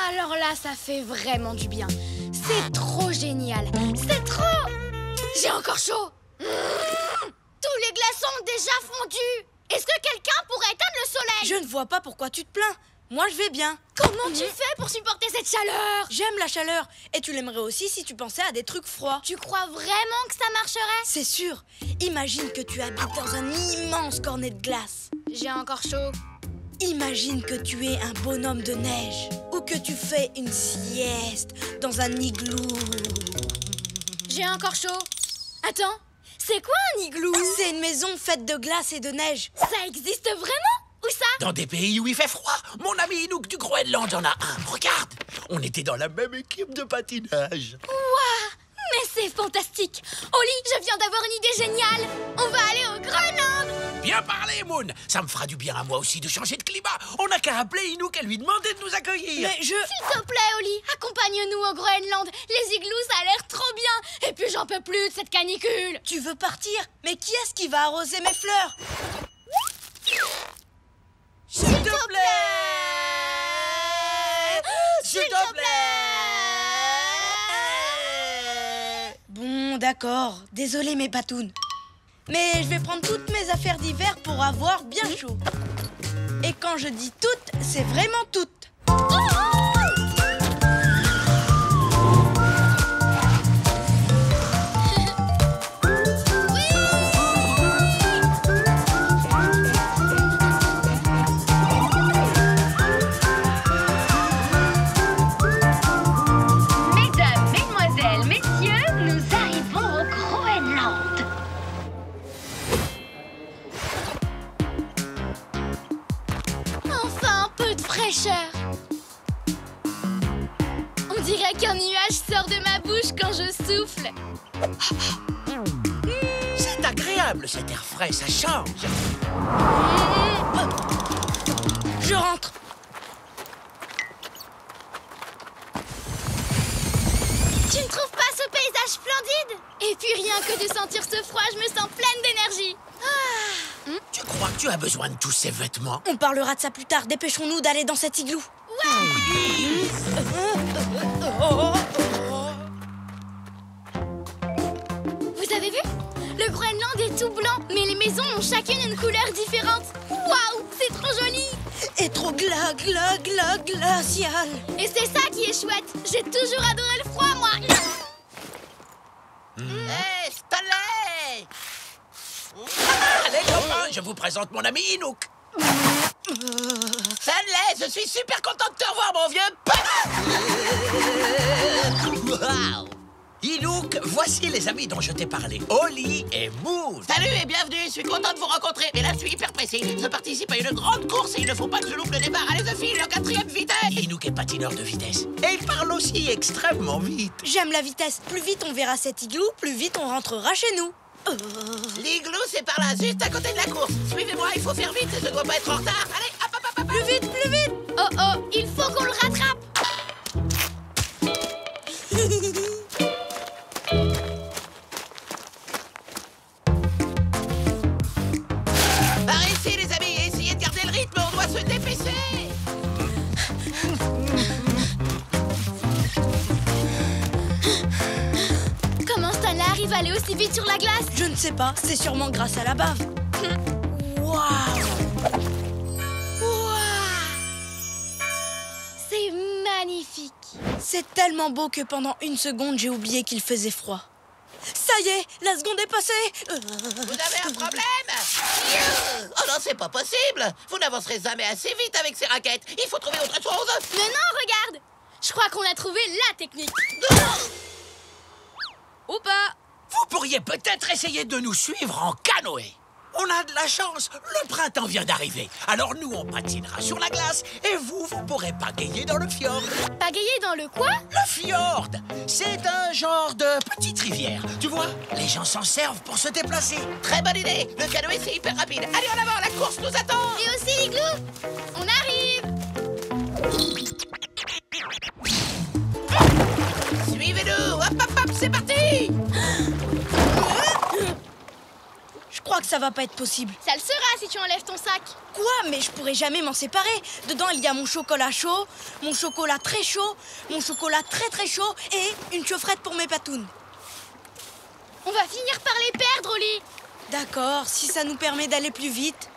Alors là, ça fait vraiment du bien. C'est trop génial. C'est trop... J'ai encore chaud. Tous les glaçons ont déjà fondu. Est-ce que quelqu'un pourrait éteindre le soleil? Je ne vois pas pourquoi tu te plains. Moi, je vais bien. Comment tu fais pour supporter cette chaleur? J'aime la chaleur. Et tu l'aimerais aussi si tu pensais à des trucs froids. Tu crois vraiment que ça marcherait? C'est sûr. Imagine que tu habites dans un immense cornet de glace. J'ai encore chaud. Imagine que tu es un bonhomme de neige ou que tu fais une sieste dans un igloo. J'ai encore chaud. Attends, c'est quoi un igloo? C'est une maison faite de glace et de neige. Ça existe vraiment? Où ça? Dans des pays où il fait froid. Mon ami Inouk du Groenland en a un. Regarde, on était dans la même équipe de patinage. Waouh! Mais c'est fantastique! Oli, je viens d'avoir une idée géniale! On va aller au Groenland! Bien parlé, Moon. Ça me fera du bien à moi aussi de changer de climat. On n'a qu'à appeler Inouk et lui demander de nous accueillir. Mais S'il te plaît, Oli, accompagne-nous au Groenland. Les igloos, ça a l'air trop bien. Et puis j'en peux plus de cette canicule. Tu veux partir? Mais qui est-ce qui va arroser mes fleurs? S'il te plaît! S'il te plaît! Bon, d'accord. Désolé mes patounes. Mais je vais prendre toutes mes affaires d'hiver pour avoir bien chaud. Et quand je dis toutes, c'est vraiment toutes. Mesdames, mesdemoiselles, messieurs, nous arrivons au Groenland. Enfin un peu de fraîcheur. On dirait qu'un nuage sort de ma bouche quand je souffle. C'est agréable cet air frais, ça change. Je rentre. Tu ne trouves pas ce paysage splendide? Et puis rien que de sentir ce froid, je me sens pleine d'énergie. Tu crois que tu as besoin de tous ces vêtements? On parlera de ça plus tard. Dépêchons-nous d'aller dans cet igloo. Vous avez vu? Le Groenland est tout blanc, mais les maisons ont chacune une couleur différente. Waouh, c'est trop joli! Et trop glacial. Et c'est ça qui est chouette. J'ai toujours adoré le froid, moi. Hé, Stanley! Allez, copains, je vous présente mon ami Inouk. Stanley, je suis super content de te revoir, mon vieux pote! Wow. Inouk, voici les amis dont je t'ai parlé, Oli et Moon. Salut et bienvenue, je suis content de vous rencontrer. Et là, je suis hyper précis. Je participe à une grande course et il ne faut pas que je loupe le départ. Allez, je file en 4e vitesse. Inouk est patineur de vitesse. Et il parle aussi extrêmement vite. J'aime la vitesse. Plus vite on verra cet igloo, plus vite on rentrera chez nous. L'igloo, c'est par là, juste à côté de la course. Suivez-moi, il faut faire vite, je ne dois pas être en retard. Allez, hop, hop, hop, hop. Plus vite, plus vite. Oh oh, il faut qu'on le rattrape. Par ici, les amis, essayez de garder le rythme, on doit se dépêcher. Comment Stanley arrive à aller aussi vite sur la glace? Je ne sais pas, c'est sûrement grâce à la bave. Waouh! C'est magnifique. C'est tellement beau que pendant une seconde, j'ai oublié qu'il faisait froid. Ça y est, la seconde est passée. Vous avez un problème? Oh non, c'est pas possible. Vous n'avancerez jamais assez vite avec ces raquettes. Il faut trouver autre chose. Mais non, regarde. Je crois qu'on a trouvé la technique. Ou pas. Vous pourriez peut-être essayer de nous suivre en canoë. On a de la chance, le printemps vient d'arriver. Alors nous, on patinera sur la glace et vous pourrez pagayer dans le fjord. Pagayer dans le quoi? Le fjord, c'est un genre de petite rivière. Tu vois, les gens s'en servent pour se déplacer. Très bonne idée. Le canoë, c'est hyper rapide. Allez, en avant, la course nous attend. Et aussi l'igloo. On arrive. Suivez-nous. Hop, hop, hop, c'est parti. Je crois que ça va pas être possible. Ça le sera si tu enlèves ton sac. Quoi? Mais je pourrais jamais m'en séparer. Dedans, il y a mon chocolat chaud, mon chocolat très chaud, mon chocolat très très chaud et une chaufferette pour mes patounes. On va finir par les perdre, Oli. D'accord, si ça nous permet d'aller plus vite.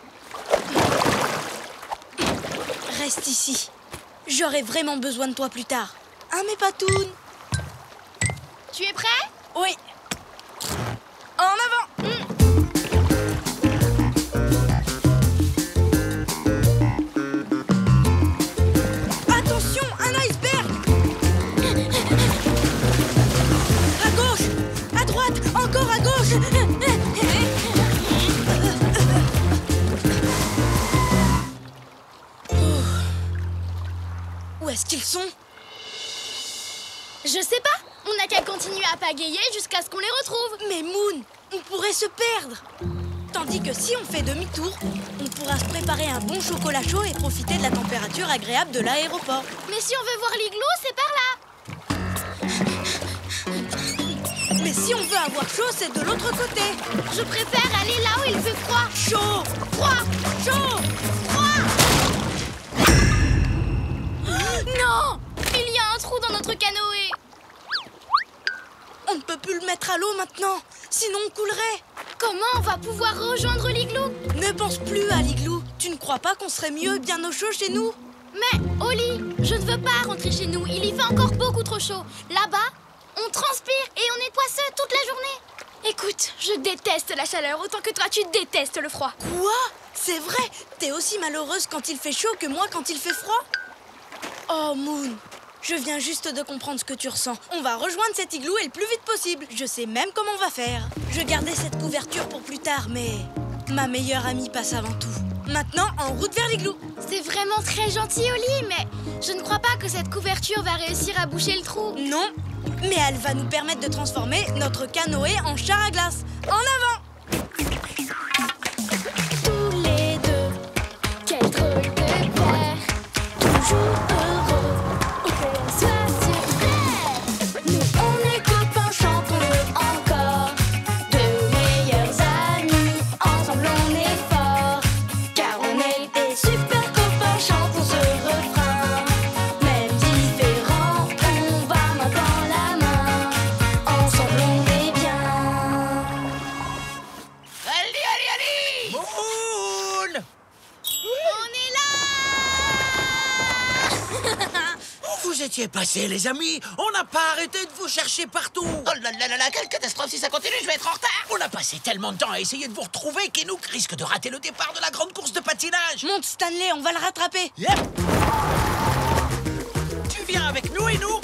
Reste ici. J'aurai vraiment besoin de toi plus tard. Hein, mes patounes? Tu es prêt? Oui. En avant! Attention, un iceberg! À gauche! À droite! Encore à gauche! Où est-ce qu'ils sont? Je sais pas. On n'a qu'à continuer à pagayer jusqu'à ce qu'on les retrouve. Mais Moon, on pourrait se perdre. Tandis que si on fait demi-tour, on pourra se préparer un bon chocolat chaud et profiter de la température agréable de l'aéroport. Mais si on veut voir l'igloo, c'est par là. Mais si on veut avoir chaud, c'est de l'autre côté. Je préfère aller là où il fait froid. Chaud, Froid. chaud. Froid. Non! Il y a un trou dans notre canoë. On ne peut plus le mettre à l'eau maintenant, sinon on coulerait. Comment on va pouvoir rejoindre l'igloo? Ne pense plus à l'igloo. Tu ne crois pas qu'on serait mieux bien au chaud chez nous? Mais, Oli, je ne veux pas rentrer chez nous. Il y fait encore beaucoup trop chaud. Là-bas, on transpire et on est poisseux toute la journée. Écoute, je déteste la chaleur autant que toi, tu détestes le froid. Quoi? C'est vrai? T'es aussi malheureuse quand il fait chaud que moi quand il fait froid? Oh, Moon, je viens juste de comprendre ce que tu ressens. On va rejoindre cet igloo et le plus vite possible. Je sais même comment on va faire. Je gardais cette couverture pour plus tard, mais ma meilleure amie passe avant tout. Maintenant, en route vers l'igloo. C'est vraiment très gentil, Oli, mais je ne crois pas que cette couverture va réussir à boucher le trou. Non, mais elle va nous permettre de transformer notre canoë en char à glace. En avant! Tous les deux, quel drôle de père, toujours heureux, et que l'on soit sur terre. Nous on est copains, chantons-le encore, deux meilleurs amis, ensemble on est forts, car on est des super copains, chantons ce refrain. Même différents, on va main dans la main, ensemble on est bien. Allez, allez, allez! Moon! On est là! Où vous étiez passés, les amis? On n'a pas arrêté de vous chercher partout. Oh là là là là, quelle catastrophe! Si ça continue, je vais être en retard! On a passé tellement de temps à essayer de vous retrouver qu'Enouk risque de rater le départ de la grande course de patinage. Monte, Stanley, on va le rattraper. Yep. Tu viens avec nous, Enouk?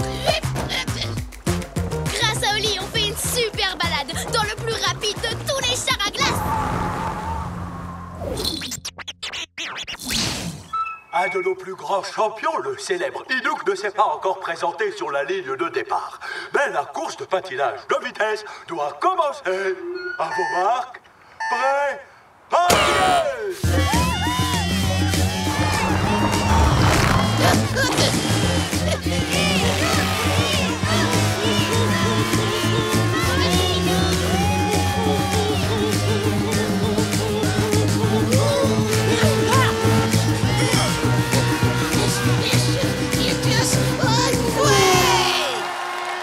Grâce à Oli, on fait une super balade dans le plus rapide de tous les chars à glace. Un de nos plus grands champions, le célèbre Enouk, ne s'est pas encore présenté sur la ligne de départ. Mais la course de patinage de vitesse doit commencer. À vos marques, prêts, partez!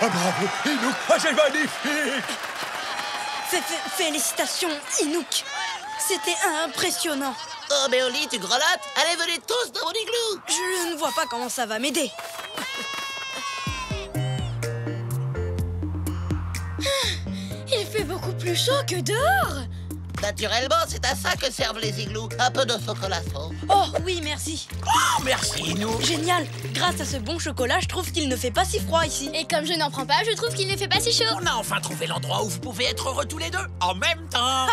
Ah bravo, Enouk, ah, c'est magnifique! Félicitations, Enouk. C'était impressionnant. Oh, mais Oli, tu grelottes? Allez, venez tous dans mon igloo! Je ne vois pas comment ça va m'aider. Il fait beaucoup plus chaud que dehors. Naturellement, c'est à ça que servent les igloos. Un peu de chocolat chaud. Oh oui, merci. Oh, merci, Enouk. Génial. Grâce à ce bon chocolat, je trouve qu'il ne fait pas si froid ici. Et comme je n'en prends pas, je trouve qu'il ne fait pas si chaud. On a enfin trouvé l'endroit où vous pouvez être heureux tous les deux, en même temps.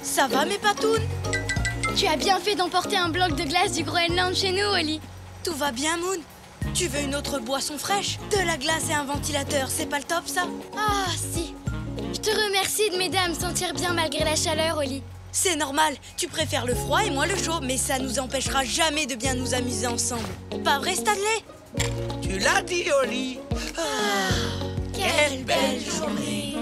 Ça va, mes patounes? Tu as bien fait d'emporter un bloc de glace du Groenland chez nous, Oli. Tout va bien, Moon? Tu veux une autre boisson fraîche? De la glace et un ventilateur, c'est pas le top, ça? Ah, si. Je te remercie de m'aider à me sentir bien malgré la chaleur, Oli. C'est normal, tu préfères le froid et moi le chaud, mais ça nous empêchera jamais de bien nous amuser ensemble. Pas vrai, Stanley? Tu l'as dit, Oli. Quelle belle journée.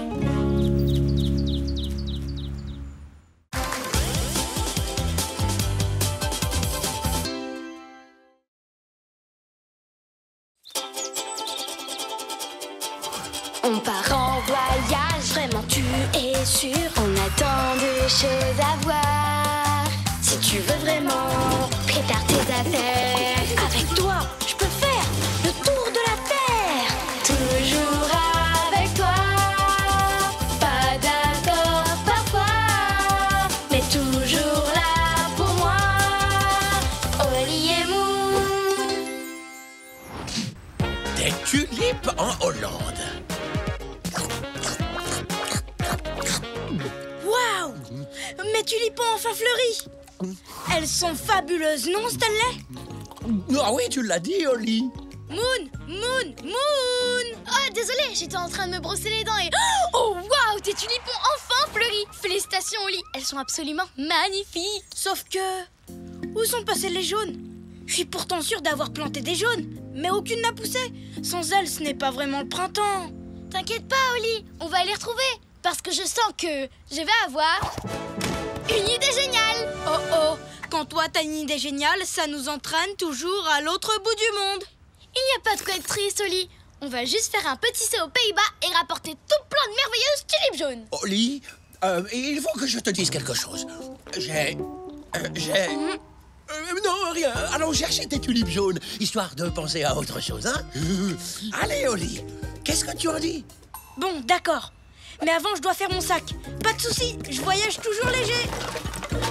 On part en voyage, vraiment tu es sûr. On a tant de choses à voir. Si tu veux vraiment, prépare tes affaires. Avec toi, je peux faire le tour de la terre. Toujours avec toi. Pas d'accord parfois, mais toujours là pour moi. Oli et Moon. Des tulipes en Hollande. Waouh! Mes tulipes ont enfin fleuri! Elles sont fabuleuses, non, Stanley? Ah oui, tu l'as dit, Oli. Moon! Moon! Moon! Oh, désolée, j'étais en train de me brosser les dents et... Oh, waouh, tes tulipes ont enfin fleuri. Félicitations, Oli. Elles sont absolument magnifiques. Sauf que... Où sont passés les jaunes? Je suis pourtant sûre d'avoir planté des jaunes, mais aucune n'a poussé. Sans elles, ce n'est pas vraiment le printemps. T'inquiète pas, Oli, on va les retrouver. Parce que je sens que je vais avoir une idée géniale. Oh oh, quand toi t'as une idée géniale, ça nous entraîne toujours à l'autre bout du monde. Il n'y a pas de quoi être triste, Oli. On va juste faire un petit saut aux Pays-Bas et rapporter tout plein de merveilleuses tulipes jaunes. Oli, il faut que je te dise quelque chose. Non, rien. Allons chercher tes tulipes jaunes, histoire de penser à autre chose, hein? Allez, Oli, qu'est-ce que tu en dis? Bon, d'accord. Mais avant, je dois faire mon sac. Pas de souci, je voyage toujours léger.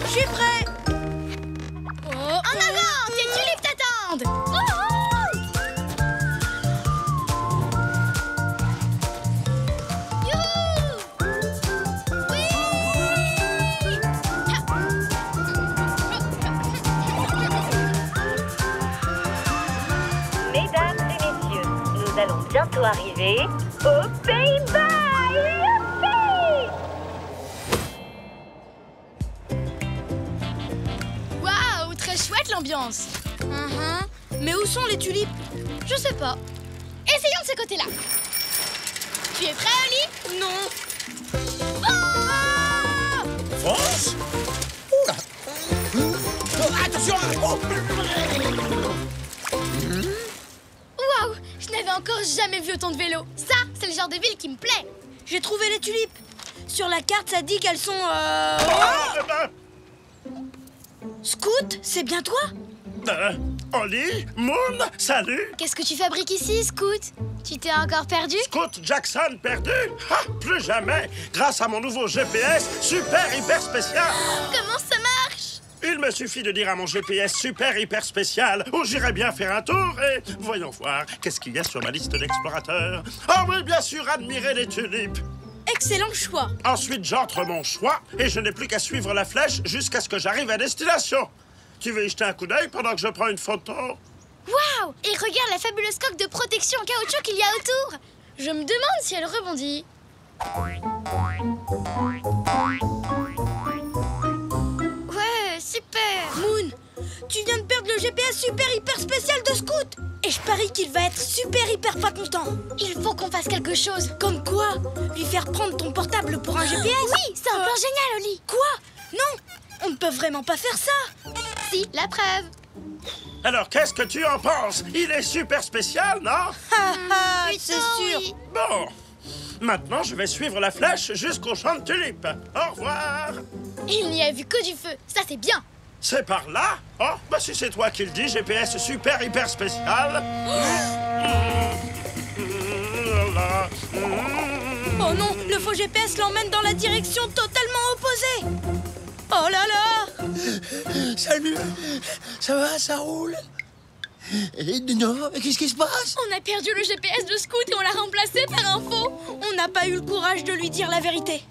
Je suis prêt. En avant, tes tulipes t'attendent. Oh, Mesdames et messieurs, nous allons bientôt arriver aux Pays-Bas. Youpi! waouh, très chouette l'ambiance. Mais où sont les tulipes? Je sais pas. Essayons de ce côté-là. Tu es prêt, Oli? Non. Fonce! Oula! Attention! Waouh, je n'avais encore jamais vu autant de vélos. Ça, c'est le genre de ville qui me plaît. J'ai trouvé les tulipes. Sur la carte, ça dit qu'elles sont... Scout, c'est bien toi? Oli, Moon, salut! Qu'est-ce que tu fabriques ici, Scout? Tu t'es encore perdu? Scout Jackson perdu? Ah, plus jamais! Grâce à mon nouveau GPS super hyper spécial! Comment ça marche? Il me suffit de dire à mon GPS super hyper spécial où j'irai bien faire un tour et voyons voir qu'est-ce qu'il y a sur ma liste d'explorateurs. Ah oui, bien sûr, admirer les tulipes! Excellent choix. Ensuite, j'entre mon choix et je n'ai plus qu'à suivre la flèche jusqu'à ce que j'arrive à destination. Tu veux y jeter un coup d'œil pendant que je prends une photo? Waouh! Et regarde la fabuleuse coque de protection en caoutchouc qu'il y a autour. Je me demande si elle rebondit. Ouais, super! Moon, tu viens de perdre le GPS super hyper spécial de Scout. Et je parie qu'il va être super hyper pas content. Il faut qu'on fasse quelque chose. Comme quoi? Lui faire prendre ton portable pour un GPS? Oui, c'est un plan génial, Oli. Quoi? Non, on ne peut vraiment pas faire ça. Si, la preuve. Alors, qu'est-ce que tu en penses? Il est super spécial, non? C'est sûr. Oui. Bon, maintenant je vais suivre la flèche jusqu'au champ de tulipes. Au revoir. Il n'y a vu que du feu. Ça, c'est bien. C'est par là? Oh, bah si c'est toi qui le dis, GPS super hyper spécial. Oh non, le faux GPS l'emmène dans la direction totalement opposée. Oh là là! Salut! Ça va, ça roule? Non, mais qu'est-ce qui se passe? On a perdu le GPS de Scout et on l'a remplacé par un faux. On n'a pas eu le courage de lui dire la vérité.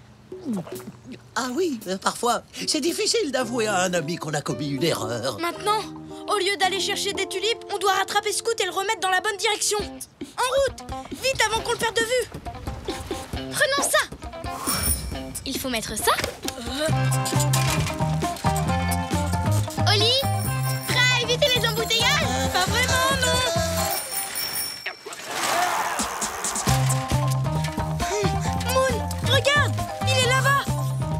Ah oui, parfois, c'est difficile d'avouer à un ami qu'on a commis une erreur. Maintenant, au lieu d'aller chercher des tulipes, on doit rattraper Scout et le remettre dans la bonne direction. En route! Vite avant qu'on le perde de vue! Prenons ça. Il faut mettre ça. Oli, prêt à éviter les embouteillages? Pas vraiment, non! Moon, regarde! Il est là-bas!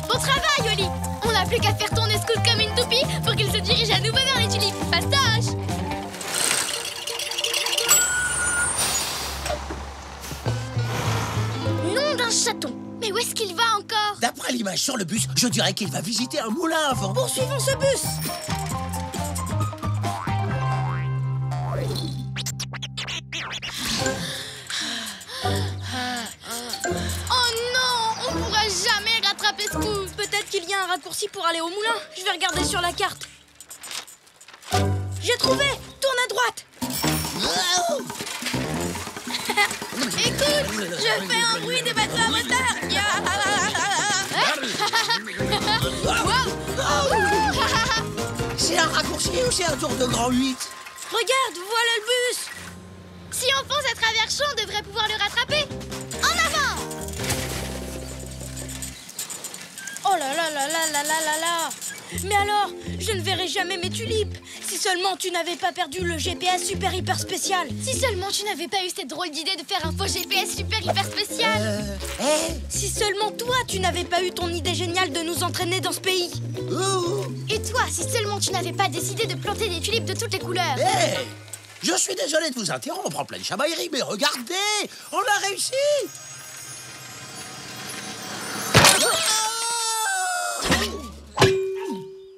Bon travail, Oli. On n'a plus qu'à faire tourner Scout comme une toupie pour qu'il se dirige à nouveau vers les tulipes. Fastoche! Nom d'un chaton. Mais où est-ce qu'il va encore? D'après l'image sur le bus, je dirais qu'il va visiter un moulin avant. Poursuivons ce bus! Oh non, on pourra jamais rattraper Scout. Peut-être qu'il y a un raccourci pour aller au moulin. Je vais regarder sur la carte. J'ai trouvé! Tourne à droite! Écoute, je fais un bruit de bateau à moteur. C'est un raccourci ou c'est un tour de grand 8? Regarde, voilà le bus! Si on fonce à travers champ, on devrait pouvoir le rattraper. En avant! Oh là là là là là là là là! Mais alors, je ne verrai jamais mes tulipes. Si seulement tu n'avais pas perdu le GPS super hyper spécial. Si seulement tu n'avais pas eu cette drôle d'idée de faire un faux GPS super hyper spécial. Si seulement toi tu n'avais pas eu ton idée géniale de nous entraîner dans ce pays. Et toi, si seulement tu n'avais pas décidé de planter des tulipes de toutes les couleurs. Je suis désolé de vous interrompre en pleine chamaillerie, mais regardez, on a réussi.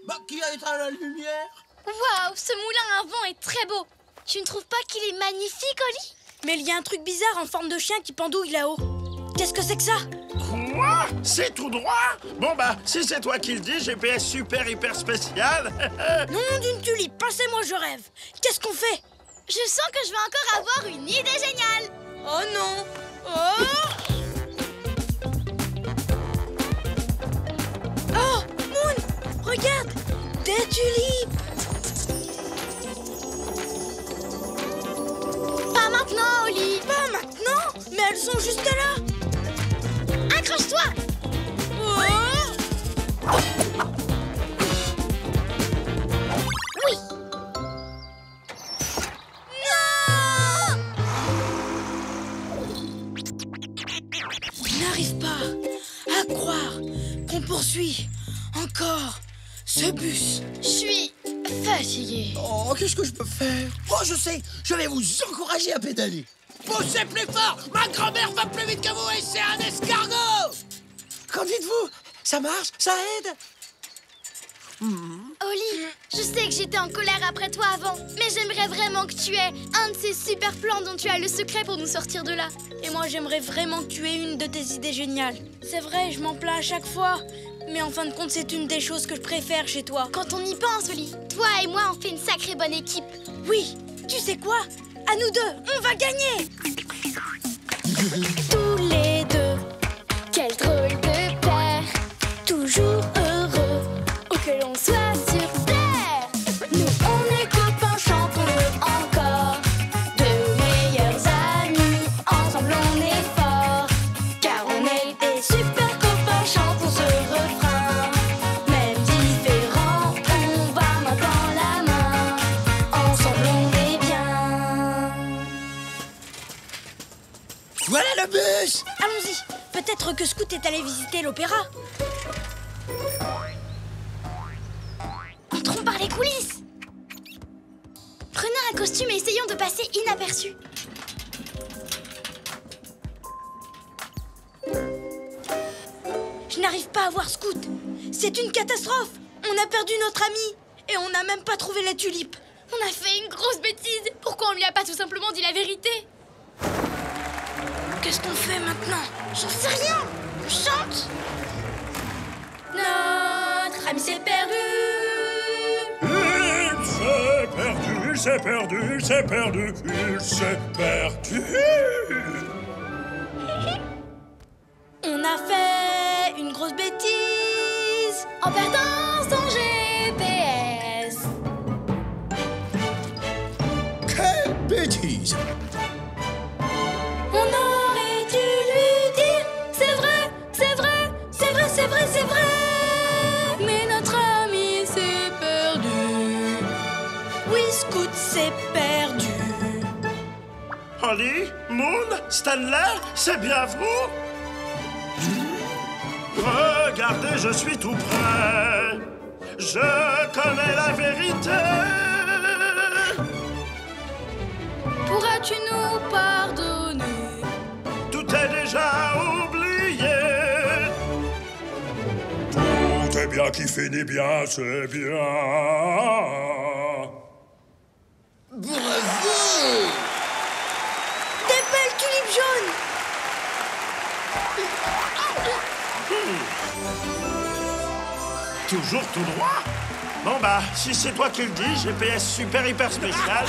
Bah, qui a éteint la lumière? Waouh, ce moulin à vent est très beau. Tu ne trouves pas qu'il est magnifique, Oli? Mais il y a un truc bizarre en forme de chien qui pendouille là-haut. Qu'est-ce que c'est que ça? Quoi? C'est tout droit? Bon bah, si c'est toi qui le dis, GPS super hyper spécial. Non d'une tulipe, passez-moi je rêve. Qu'est-ce qu'on fait? Je sens que je vais encore avoir une idée géniale. Oh non. Oh Moon, regarde, des tulipes. Pas maintenant, Oli. Pas maintenant? Mais elles sont juste là. Accroche-toi. Oui. Non! Je n'arrive pas à croire qu'on poursuit encore ce bus. Je suis fatiguée. Oh, qu'est-ce que je peux faire? Oh, je sais, je vais vous encourager à pédaler. Poussez plus fort! Ma grand-mère va plus vite que vous et c'est un escargot! Qu'en dites-vous? Ça marche? Ça aide? Oli, je sais que j'étais en colère après toi avant, mais j'aimerais vraiment que tu aies un de ces super plans dont tu as le secret pour nous sortir de là. Et moi, j'aimerais vraiment que tu aies une de tes idées géniales. C'est vrai, je m'en plains à chaque fois. Mais en fin de compte, c'est une des choses que je préfère chez toi. Quand on y pense, Oli, toi et moi, on fait une sacrée bonne équipe. Oui, tu sais quoi? À nous deux, on va gagner! Tous les deux, quel drôle de paire, toujours heureux, où que l'on soit sur terre. Nous on est copains, chantons-le encore, de meilleurs amis, ensemble on est forts, car on est des super copains, chantons ce refrain. Même différents, on va main dans la main, ensemble on est bien. Voilà le bus! Allons-y, peut-être que Scout est allé visiter l'opéra. Entrons par les coulisses. Prenons un costume et essayons de passer inaperçus. Je n'arrive pas à voir Scout. C'est une catastrophe. On a perdu notre ami et on n'a même pas trouvé les tulipes. On a fait une grosse bêtise. Pourquoi on lui a pas tout simplement dit la vérité? Qu'est-ce qu'on fait maintenant? J'en sais rien. On chante. Notre ami s'est perdu. Il s'est perdu, il s'est perdu, il s'est perdu, il s'est perdu. On a fait une grosse bêtise En perdant son GPS. Quelle bêtise! On aurait dû lui dire c'est vrai, c'est vrai, c'est vrai, c'est vrai, c'est vrai. Mais notre ami s'est perdu. Oui, Scout s'est perdu. Holly, Moon, Stanley, c'est bien vous? Regardez, je suis tout prêt. Je connais la vérité. Pourras-tu nous pardonner? Tout est déjà oublié. Tout est bien qui finit bien, c'est bien. Bravo! Des belles tulipes jaunes. Toujours tout droit? Bon bah, si c'est toi qui le dis, GPS super hyper spécial.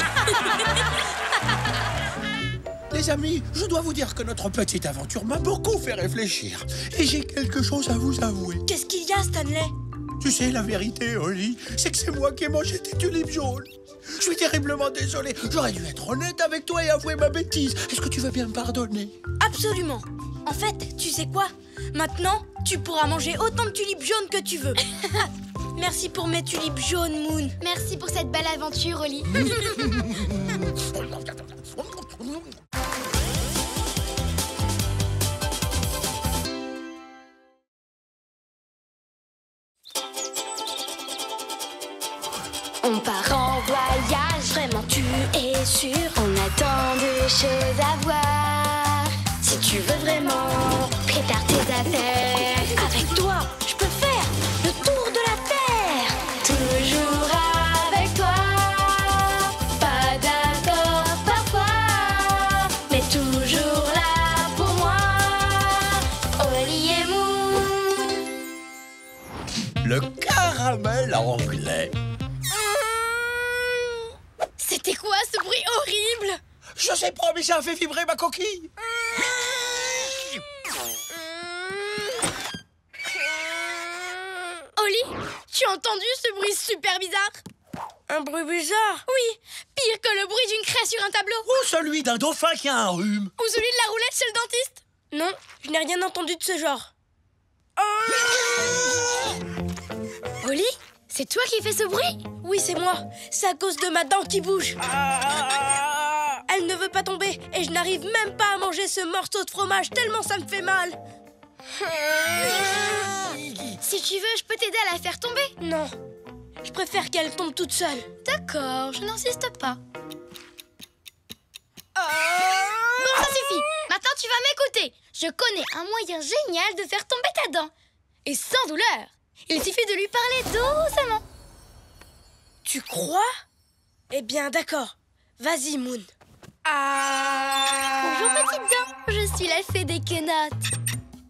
Les amis, je dois vous dire que notre petite aventure m'a beaucoup fait réfléchir. Et j'ai quelque chose à vous avouer. Qu'est-ce qu'il y a, Stanley? Tu sais, la vérité, Holly, c'est que c'est moi qui ai mangé tes tulipes jaunes. Je suis terriblement désolé. J'aurais dû être honnête avec toi et avouer ma bêtise. Est-ce que tu veux bien me pardonner? Absolument. En fait, tu sais quoi? Maintenant, tu pourras manger autant de tulipes jaunes que tu veux. Merci pour mes tulipes jaunes, Moon. Merci pour cette belle aventure, Oli. On part en voyage, vraiment tu es sûr. On a tant de choses à voir. Si tu veux vraiment, prépare tes affaires. Avec toi, je peux faire le tour de la terre. Toujours avec toi. Pas d'accord parfois, mais toujours là pour moi. Oli et Moon. Le caramel anglais. C'était quoi ce bruit horrible? Je sais pas, mais ça a fait vibrer ma coquille. Oli, tu as entendu ce bruit super bizarre? Un bruit bizarre? Oui, pire que le bruit d'une craie sur un tableau. Ou celui d'un dauphin qui a un rhume. Ou celui de la roulette chez le dentiste. Non, je n'ai rien entendu de ce genre. Oli, c'est toi qui fais ce bruit? Oui, c'est moi. C'est à cause de ma dent qui bouge. Elle ne veut pas tomber et je n'arrive même pas à manger ce morceau de fromage tellement ça me fait mal. Si tu veux, je peux t'aider à la faire tomber. Non, je préfère qu'elle tombe toute seule. D'accord, je n'insiste pas. Bon, ça suffit. Maintenant, tu vas m'écouter. Je connais un moyen génial de faire tomber ta dent. Et sans douleur. Il suffit de lui parler doucement. Tu crois? Eh bien, d'accord. Vas-y, Moon. Bonjour, petite dent. Je suis la fée des quenottes.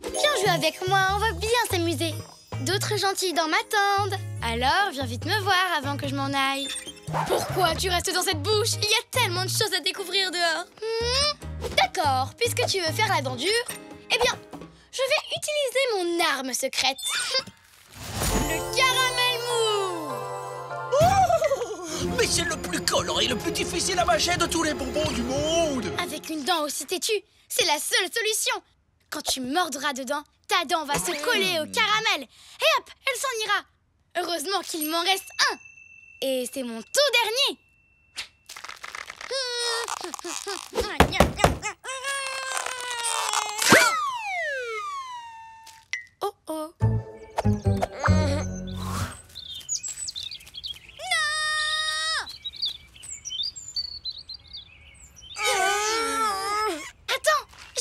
Viens jouer avec moi, on va bien s'amuser. D'autres gentils dents m'attendent. Alors, viens vite me voir avant que je m'en aille. Pourquoi tu restes dans cette bouche? Il y a tellement de choses à découvrir dehors. D'accord, puisque tu veux faire la dent dure, eh bien, je vais utiliser mon arme secrète. Le caramel mou. Mais c'est le plus collant et le plus difficile à mâcher de tous les bonbons du monde. Avec une dent aussi têtue, c'est la seule solution. Quand tu mordras dedans, ta dent va se coller au caramel. Et hop, elle s'en ira. Heureusement qu'il m'en reste un. Et c'est mon tout dernier. Oh oh.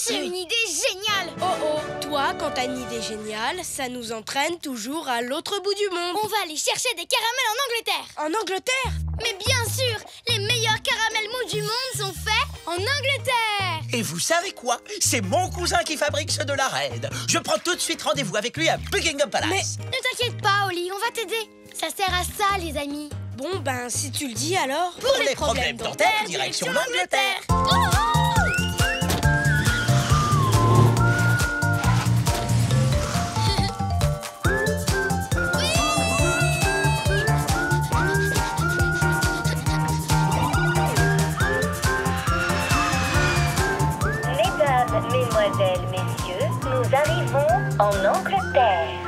J'ai une idée géniale! Oh oh, toi, quand t'as une idée géniale, ça nous entraîne toujours à l'autre bout du monde. On va aller chercher des caramels en Angleterre! En Angleterre? Mais bien sûr, les meilleurs caramels mous du monde sont faits en Angleterre! Et vous savez quoi? C'est mon cousin qui fabrique ceux de la Reine. Je prends tout de suite rendez-vous avec lui à Buckingham Palace. Mais ne t'inquiète pas, Oli, on va t'aider. Ça sert à ça, les amis. Bon, ben, si tu le dis alors... Pour les problèmes dentaires, direction l'Angleterre. Mesdemoiselles, messieurs, nous arrivons en Angleterre.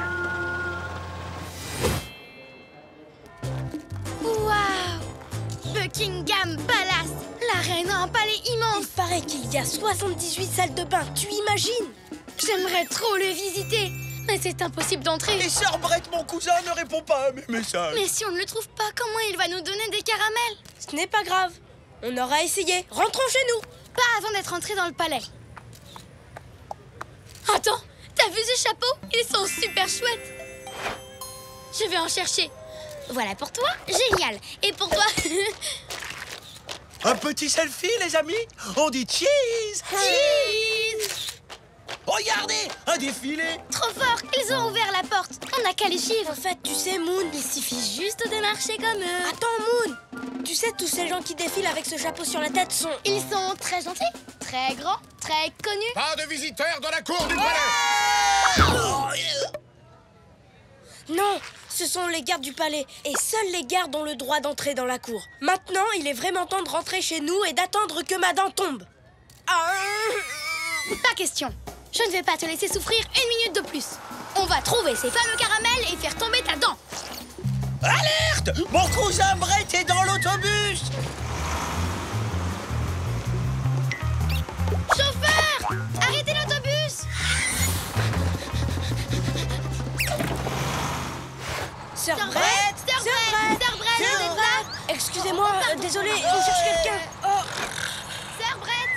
Waouh! Buckingham Palace! La reine a un palais immense! Il paraît qu'il y a 78 salles de bain, tu imagines? J'aimerais trop le visiter, mais c'est impossible d'entrer. Et Sir Brett, mon cousin, ne répond pas à mes messages. Mais si on ne le trouve pas, comment il va nous donner des caramels? Ce n'est pas grave, on aura essayé. Rentrons chez nous. Pas avant d'être entrés dans le palais. Attends, t'as vu ce chapeau? Ils sont super chouettes. Je vais en chercher. Voilà pour toi, génial. Et pour toi? Un petit selfie, les amis? On dit cheese! Cheese! Regardez, un défilé! Trop fort, ils ont ouvert la porte. On n'a qu'à les suivre. En fait, tu sais, Moon, Il suffit juste de marcher comme eux. Attends, Moon. Tu sais, tous ces gens qui défilent avec ce chapeau sur la tête sont... Ils sont très gentils, très grands, très connus. Pas de visiteurs dans la cour du palais! Non, ce sont les gardes du palais. Et seuls les gardes ont le droit d'entrer dans la cour. Maintenant, il est vraiment temps de rentrer chez nous et d'attendre que ma dent tombe. Pas question. Je ne vais pas te laisser souffrir une minute de plus. On va trouver ces fameux caramels et faire tomber ta dent. Alerte! Mon cousin Brett est dans l'autobus! Chauffeur! Arrêtez l'autobus! Sœur Sœur Brett, Brett, Sœur Brett, vous êtes là? excusez-moi, désolé, on cherche quelqu'un. Sœur Brett!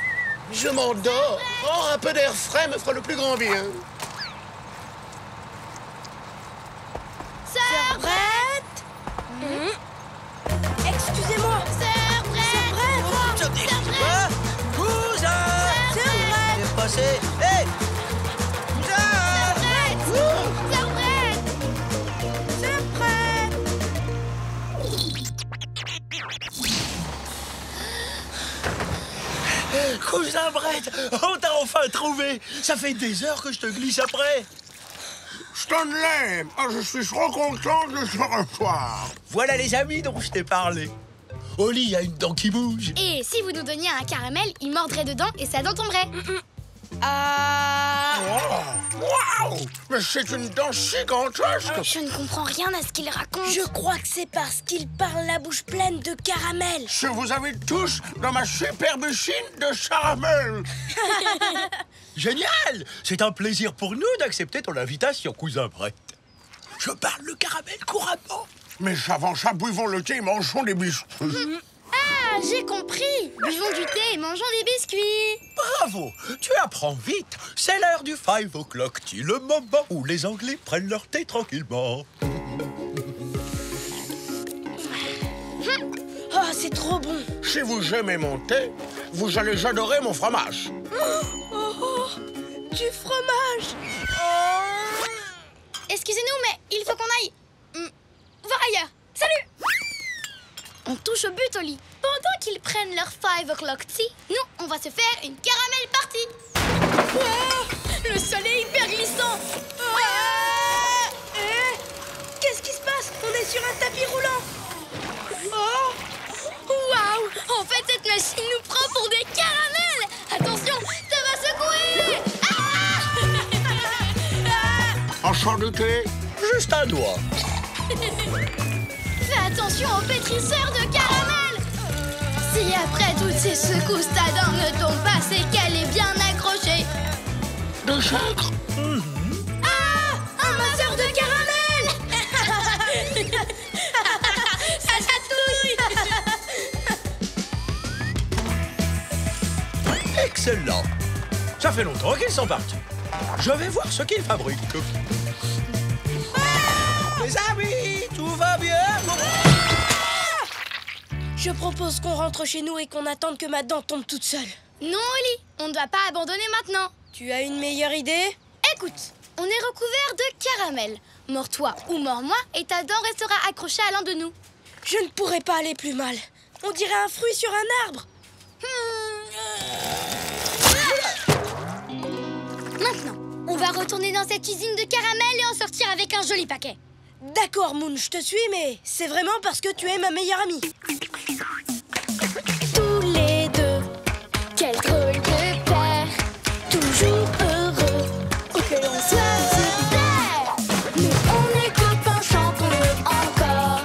Je m'endors. Oh, un peu d'air frais me fera le plus grand bien. Sœur Brett. Excusez-moi. Sœur Brett! Cousin! Sœur Brett. Qu'est-ce passé? Hé! Sœur Brett! Sœur Brett. Cousin Brett, on t'a enfin trouvé. Ça fait des heures que je te glisse après. Stanley, je suis trop content de te revoir. Voilà les amis dont je t'ai parlé. Oli a une dent qui bouge. Et si vous nous donniez un caramel, il mordrait dedans et sa dent tomberait. Waouh! Mais c'est une dent gigantesque. Je ne comprends rien à ce qu'il raconte. Je crois que c'est parce qu'il parle la bouche pleine de caramel. Je vous invite tous dans ma superbe chine de caramel. Génial! C'est un plaisir pour nous d'accepter ton invitation, cousin Brett. Je parle le caramel couramment. Mais avant ça, buvons le thé et mangeons des biscuits. Ah, j'ai compris. Buvons du thé et mangeons des biscuits. Bravo! Tu apprends vite. C'est l'heure du 5 o'clock tea, le moment où les Anglais prennent leur thé tranquillement. Oh, c'est trop bon. Si vous aimez mon thé, vous allez adorer mon fromage. Du fromage. Excusez-nous, mais il faut qu'on aille voir ailleurs. Salut! On touche au but, Oli. Pendant qu'ils prennent leur 5 o'clock tea, nous, on va se faire une caramel party. Le sol est hyper glissant. Qu'est-ce qui se passe? On est sur un tapis roulant. Waouh! En fait, cette machine nous prend pour des caramels. Attention, ça va secouer. Enchant du thé? Juste un doigt. Fais attention aux pétrisseurs de caramel. Si après toutes ces secousses, ta dent ne tombe pas, c'est qu'elle est bien accrochée. De sucre? Ah! Un masseur de caramel. Ça chatouille. Excellent. Ça fait longtemps qu'ils sont partis. Je vais voir ce qu'ils fabriquent. Les amis, tout va bien? Je propose qu'on rentre chez nous et qu'on attende que ma dent tombe toute seule. Non, Oli, on ne doit pas abandonner maintenant. Tu as une meilleure idée? Écoute, on est recouvert de caramel. Mords-toi ou mords-moi et ta dent restera accrochée à l'un de nous. Je ne pourrais pas aller plus mal. On dirait un fruit sur un arbre. Maintenant, on va retourner dans cette usine de caramel et en sortir avec un joli paquet. D'accord, Moon, je te suis, mais c'est vraiment parce que tu es ma meilleure amie. Tous les deux, quel drôle de paire, toujours heureux, où que l'on soit sur terre. Nous on est copains, chantons-le encore,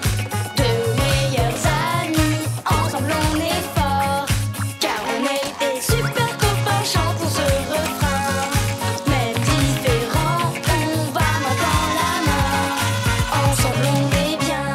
de meilleurs amis, ensemble on est forts, car on est des super copains, chantons ce refrain. Même différents, on va main dans la main, ensemble on est bien.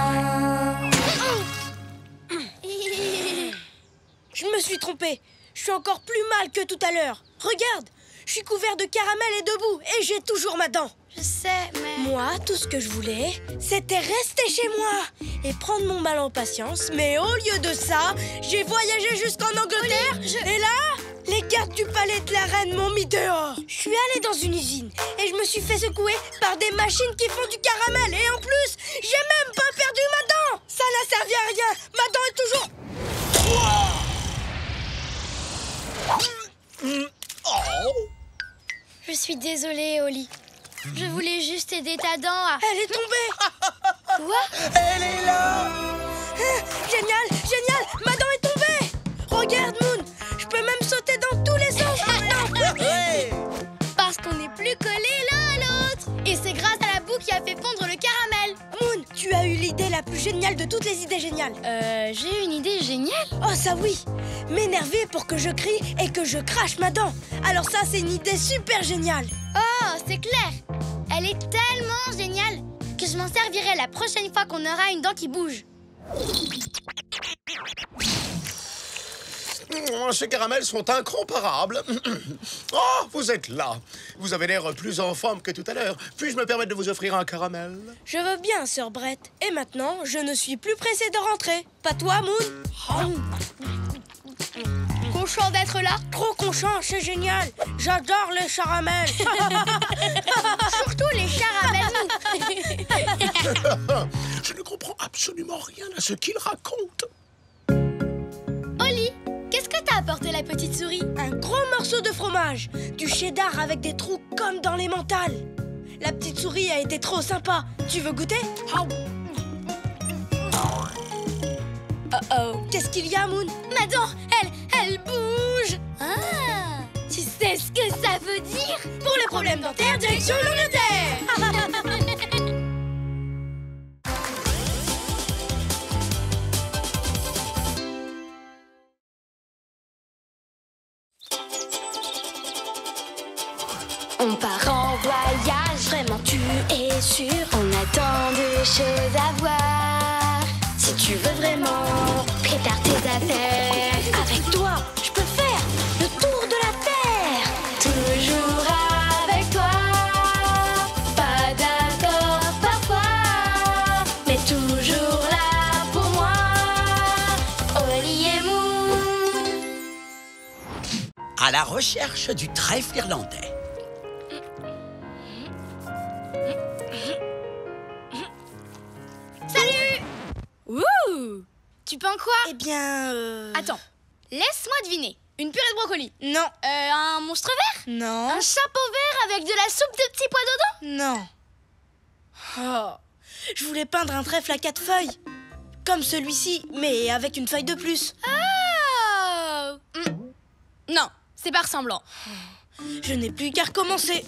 Je me suis trompée. Je suis encore plus mal que tout à l'heure. Regarde, je suis couvert de caramel et de boue et j'ai toujours ma dent. Je sais, mais... Moi, tout ce que je voulais, c'était rester chez moi et prendre mon mal en patience. Mais au lieu de ça, j'ai voyagé jusqu'en Angleterre. Et là, les gardes du palais de la reine m'ont mis dehors. Je suis allée dans une usine et je me suis fait secouer par des machines qui font du caramel. Et en plus, j'ai même pas perdu ma dent. Ça n'a servi à rien. Ma dent est toujours... Je suis désolée, Oli. Je voulais juste aider ta dent à... Elle est tombée. Quoi? Elle est là! Génial, génial, ma dent est tombée. Regarde, Moon, je peux même sauter dans tous les sens maintenant. Parce qu'on n'est plus collés l'un à l'autre. Et c'est grâce à la boue qui a fait fondre le caramel. Moon, tu as eu l'idée la plus géniale de toutes les idées géniales. J'ai une idée géniale. Oh ça oui, m'énerver pour que je crie et que je crache ma dent. Alors ça c'est une idée super géniale. Oh, c'est clair. Elle est tellement géniale que je m'en servirai la prochaine fois qu'on aura une dent qui bouge. Ces caramels sont incomparables. Oh, vous êtes là. Vous avez l'air plus en forme que tout à l'heure. Puis-je me permettre de vous offrir un caramel? Je veux bien, Sœur Brett. Et maintenant, je ne suis plus pressée de rentrer. Pas toi, Moon? Content d'être là. Trop content, c'est génial. J'adore les caramels. Surtout les caramels. Je ne comprends absolument rien à ce qu'il raconte. Oli, qu'est-ce que t'as apporté la petite souris? Un gros morceau de fromage, du cheddar avec des trous comme dans les mentales. La petite souris a été trop sympa. Tu veux goûter? Oh, qu'est-ce qu'il y a, Moon? Ma dent, elle bouge. Ah, tu sais ce que ça veut dire? Pour les problèmes dentaires, direction l'Angleterre. On part en voyage, vraiment tu es sûr. On a tant de choses à voir. Si tu veux vraiment, prépare tes affaires. Avec toi, je peux faire le tour de la Terre. Toujours avec toi. Pas d'accord parfois, mais toujours là pour moi. Oli et Moon. À la recherche du trèfle irlandais. Salut! Ouh! Tu peins quoi? Eh bien, Attends, laisse-moi deviner. Une purée de brocoli? Non. Un monstre vert? Non. Un chapeau vert avec de la soupe de petits pois dedans? Non. Oh, je voulais peindre un trèfle à 4 feuilles. Comme celui-ci, mais avec une feuille de plus. Oh! Non, c'est pas ressemblant. Je n'ai plus qu'à recommencer.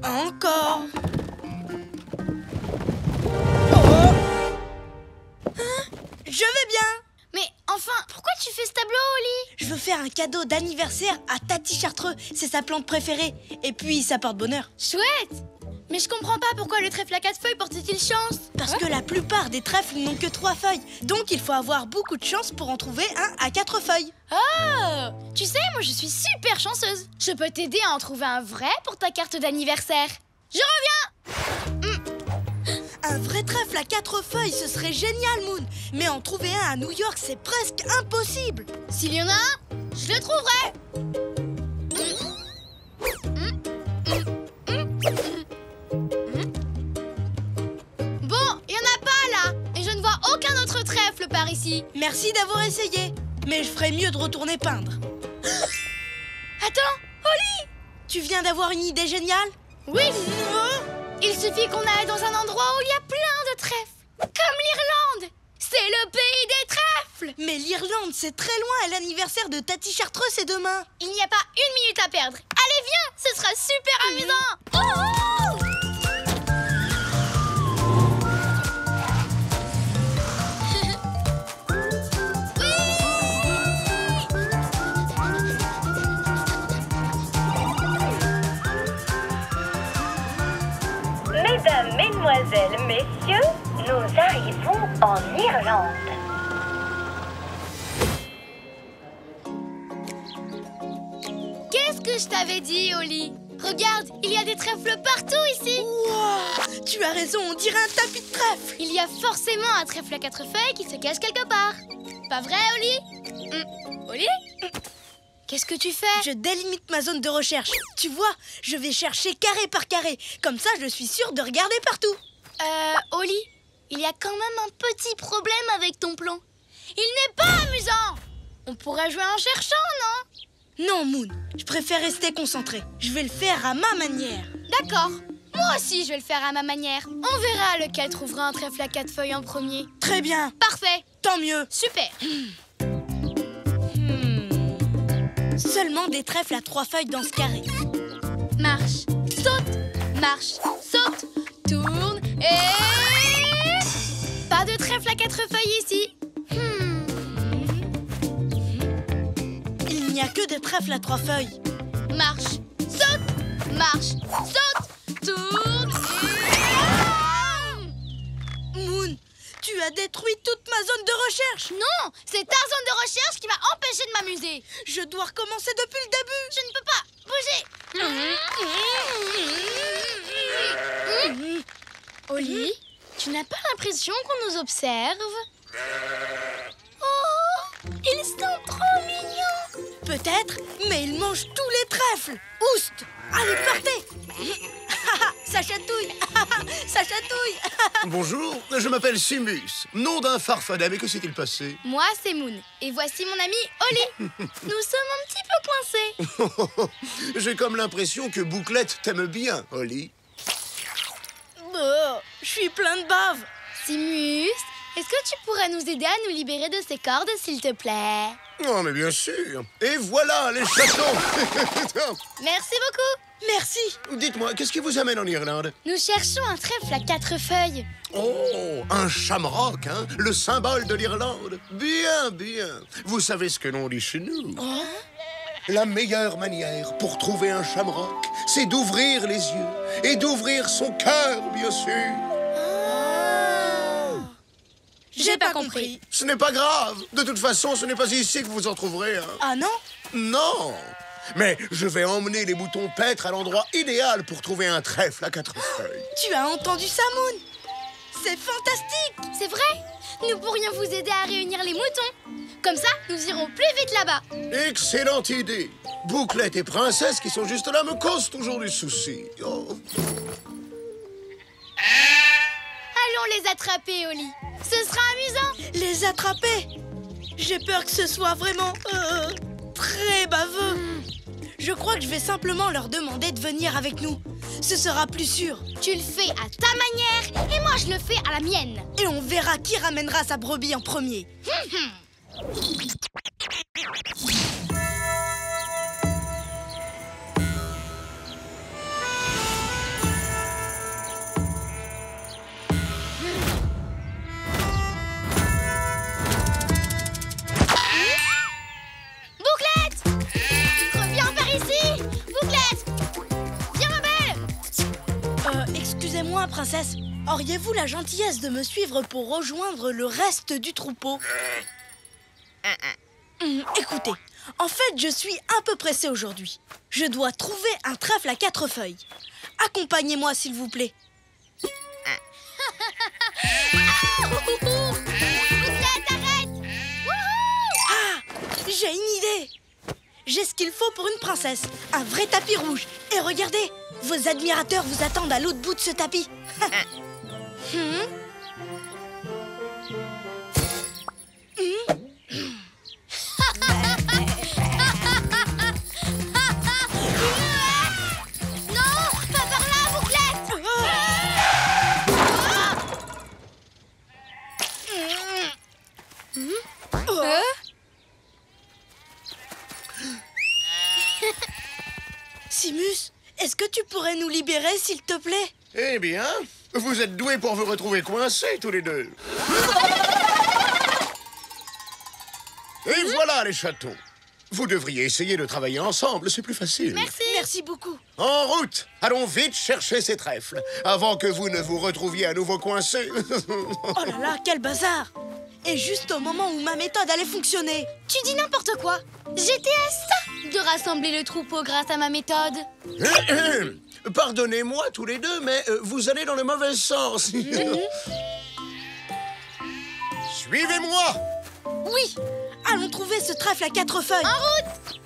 Encore. Je vais bien. Mais enfin, pourquoi tu fais ce tableau, Oli? Je veux faire un cadeau d'anniversaire à Tati Chartreux. C'est sa plante préférée. Et puis, ça porte bonheur. Chouette! Mais je comprends pas pourquoi le trèfle à 4 feuilles porte-t-il chance? Parce que la plupart des trèfles n'ont que 3 feuilles. Donc, il faut avoir beaucoup de chance pour en trouver un à 4 feuilles. Oh! Tu sais, moi je suis super chanceuse. Je peux t'aider à en trouver un vrai pour ta carte d'anniversaire. Je reviens! Un vrai trèfle à 4 feuilles, ce serait génial, Moon. Mais en trouver un à New York, c'est presque impossible. S'il y en a un, je le trouverai. Bon, il y en a pas là. Et je ne vois aucun autre trèfle par ici. Merci d'avoir essayé. Mais je ferais mieux de retourner peindre. Attends, Oli! Tu viens d'avoir une idée géniale? Oui. Il suffit qu'on aille dans un endroit où il y a plein de trèfles. Comme l'Irlande. C'est le pays des trèfles. Mais l'Irlande, c'est très loin et l'anniversaire de Tati Chartreux, c'est demain. Il n'y a pas une minute à perdre. Allez, viens, ce sera super amusant. Oh! Mesdames, mesdemoiselles, messieurs, nous arrivons en Irlande. Qu'est-ce que je t'avais dit, Oli? Regarde, il y a des trèfles partout ici. Wow, tu as raison, on dirait un tapis de trèfle. Il y a forcément un trèfle à 4 feuilles qui se cache quelque part. Pas vrai, Oli? Oli? Qu'est-ce que tu fais? Je délimite ma zone de recherche. Tu vois, je vais chercher carré par carré. Comme ça, je suis sûre de regarder partout. Oli, il y a quand même un petit problème avec ton plan. Il n'est pas amusant. On pourrait jouer en cherchant, non? Non, Moon, je préfère rester concentrée. Je vais le faire à ma manière. D'accord. Moi aussi, je vais le faire à ma manière. On verra lequel trouvera un trèfle à 4 feuilles en premier. Très bien. Parfait. Tant mieux. Super. Seulement des trèfles à 3 feuilles dans ce carré. Marche, saute, marche, saute, tourne et... Pas de trèfle à feuilles ici. Il n'y a que des trèfles à 3 feuilles. Marche, saute, tourne et... Moon, tu as détruit toute ma zone de recherche. Non, c'est ta zone de recherche qui m'a empêché de m'amuser. Je dois recommencer depuis le début. Je ne peux pas bouger. Oli, tu n'as pas l'impression qu'on nous observe? Oh, ils sont trop mignons. Peut-être, mais ils mangent tous les trèfles. Oust! Allez, partez. Ça chatouille. Ça chatouille. Bonjour, je m'appelle Simus, nom d'un farfadet, mais que s'est-il passé? Moi, c'est Moon, et voici mon ami Oli. Nous sommes un petit peu coincés. J'ai comme l'impression que Bouclette t'aime bien, Oli. Je suis plein de bave. Simus, est-ce que tu pourrais nous aider à nous libérer de ces cordes, s'il te plaît? Oh, mais bien sûr. Et voilà les chatons. Merci beaucoup. Merci. Dites-moi, qu'est-ce qui vous amène en Irlande? Nous cherchons un trèfle à 4 feuilles. Oh, un shamrock, hein? Le symbole de l'Irlande. Bien, bien. Vous savez ce que l'on dit chez nous? Oh. La meilleure manière pour trouver un shamrock, c'est d'ouvrir les yeux et d'ouvrir son cœur, bien sûr. J'ai pas compris. Ce n'est pas grave. De toute façon, ce n'est pas ici que vous en trouverez un. Ah non? Non. Mais je vais emmener les boutons paîtres à l'endroit idéal pour trouver un trèfle à 4 feuilles. Tu as entendu ça, Moon? C'est fantastique. C'est vrai? Nous pourrions vous aider à réunir les moutons. Comme ça, nous irons plus vite là-bas. Excellente idée. Bouclette et Princesse qui sont juste là me causent toujours du souci. Oh. Allons les attraper, Oli. Ce sera amusant. Les attraper? J'ai peur que ce soit vraiment très baveux. Je crois que je vais simplement leur demander de venir avec nous. Ce sera plus sûr. Tu le fais à ta manière et moi je le fais à la mienne. Et on verra qui ramènera sa brebis en premier. Excusez-moi, princesse. Auriez-vous la gentillesse de me suivre pour rejoindre le reste du troupeau? Écoutez, en fait, je suis un peu pressée aujourd'hui. Je dois trouver un trèfle à 4 feuilles. Accompagnez-moi, s'il vous plaît. Bouclette, arrête! Ah! J'ai une idée! J'ai ce qu'il faut pour une princesse. Un vrai tapis rouge. Et regardez, vos admirateurs vous attendent à l'autre bout de ce tapis. Simus, est-ce que tu pourrais nous libérer, s'il te plaît? Eh bien, vous êtes doués pour vous retrouver coincés, tous les deux. Et voilà, les chatons. Vous devriez essayer de travailler ensemble, c'est plus facile. Merci. Merci beaucoup. En route! Allons vite chercher ces trèfles, avant que vous ne vous retrouviez à nouveau coincés. Oh là là, quel bazar! Et juste au moment où ma méthode allait fonctionner. Tu dis n'importe quoi. J'étais à ça de rassembler le troupeau grâce à ma méthode. Pardonnez-moi tous les deux, mais vous allez dans le mauvais sens. Suivez-moi! Oui! Allons trouver ce trèfle à 4 feuilles. En route!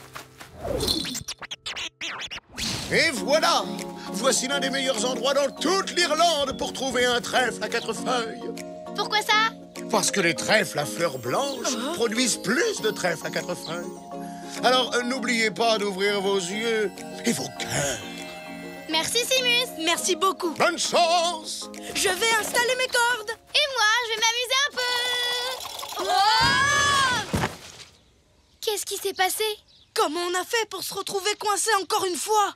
Et voilà! Voici l'un des meilleurs endroits dans toute l'Irlande pour trouver un trèfle à 4 feuilles. Pourquoi ça? Parce que les trèfles à fleurs blanches produisent plus de trèfles à 4 feuilles. Alors, n'oubliez pas d'ouvrir vos yeux et vos cœurs. Merci, Simus. Merci beaucoup. Bonne chance! Je vais installer mes cordes. Et moi, je vais m'amuser un peu. Oh! Qu'est-ce qui s'est passé? Comment on a fait pour se retrouver coincé encore une fois?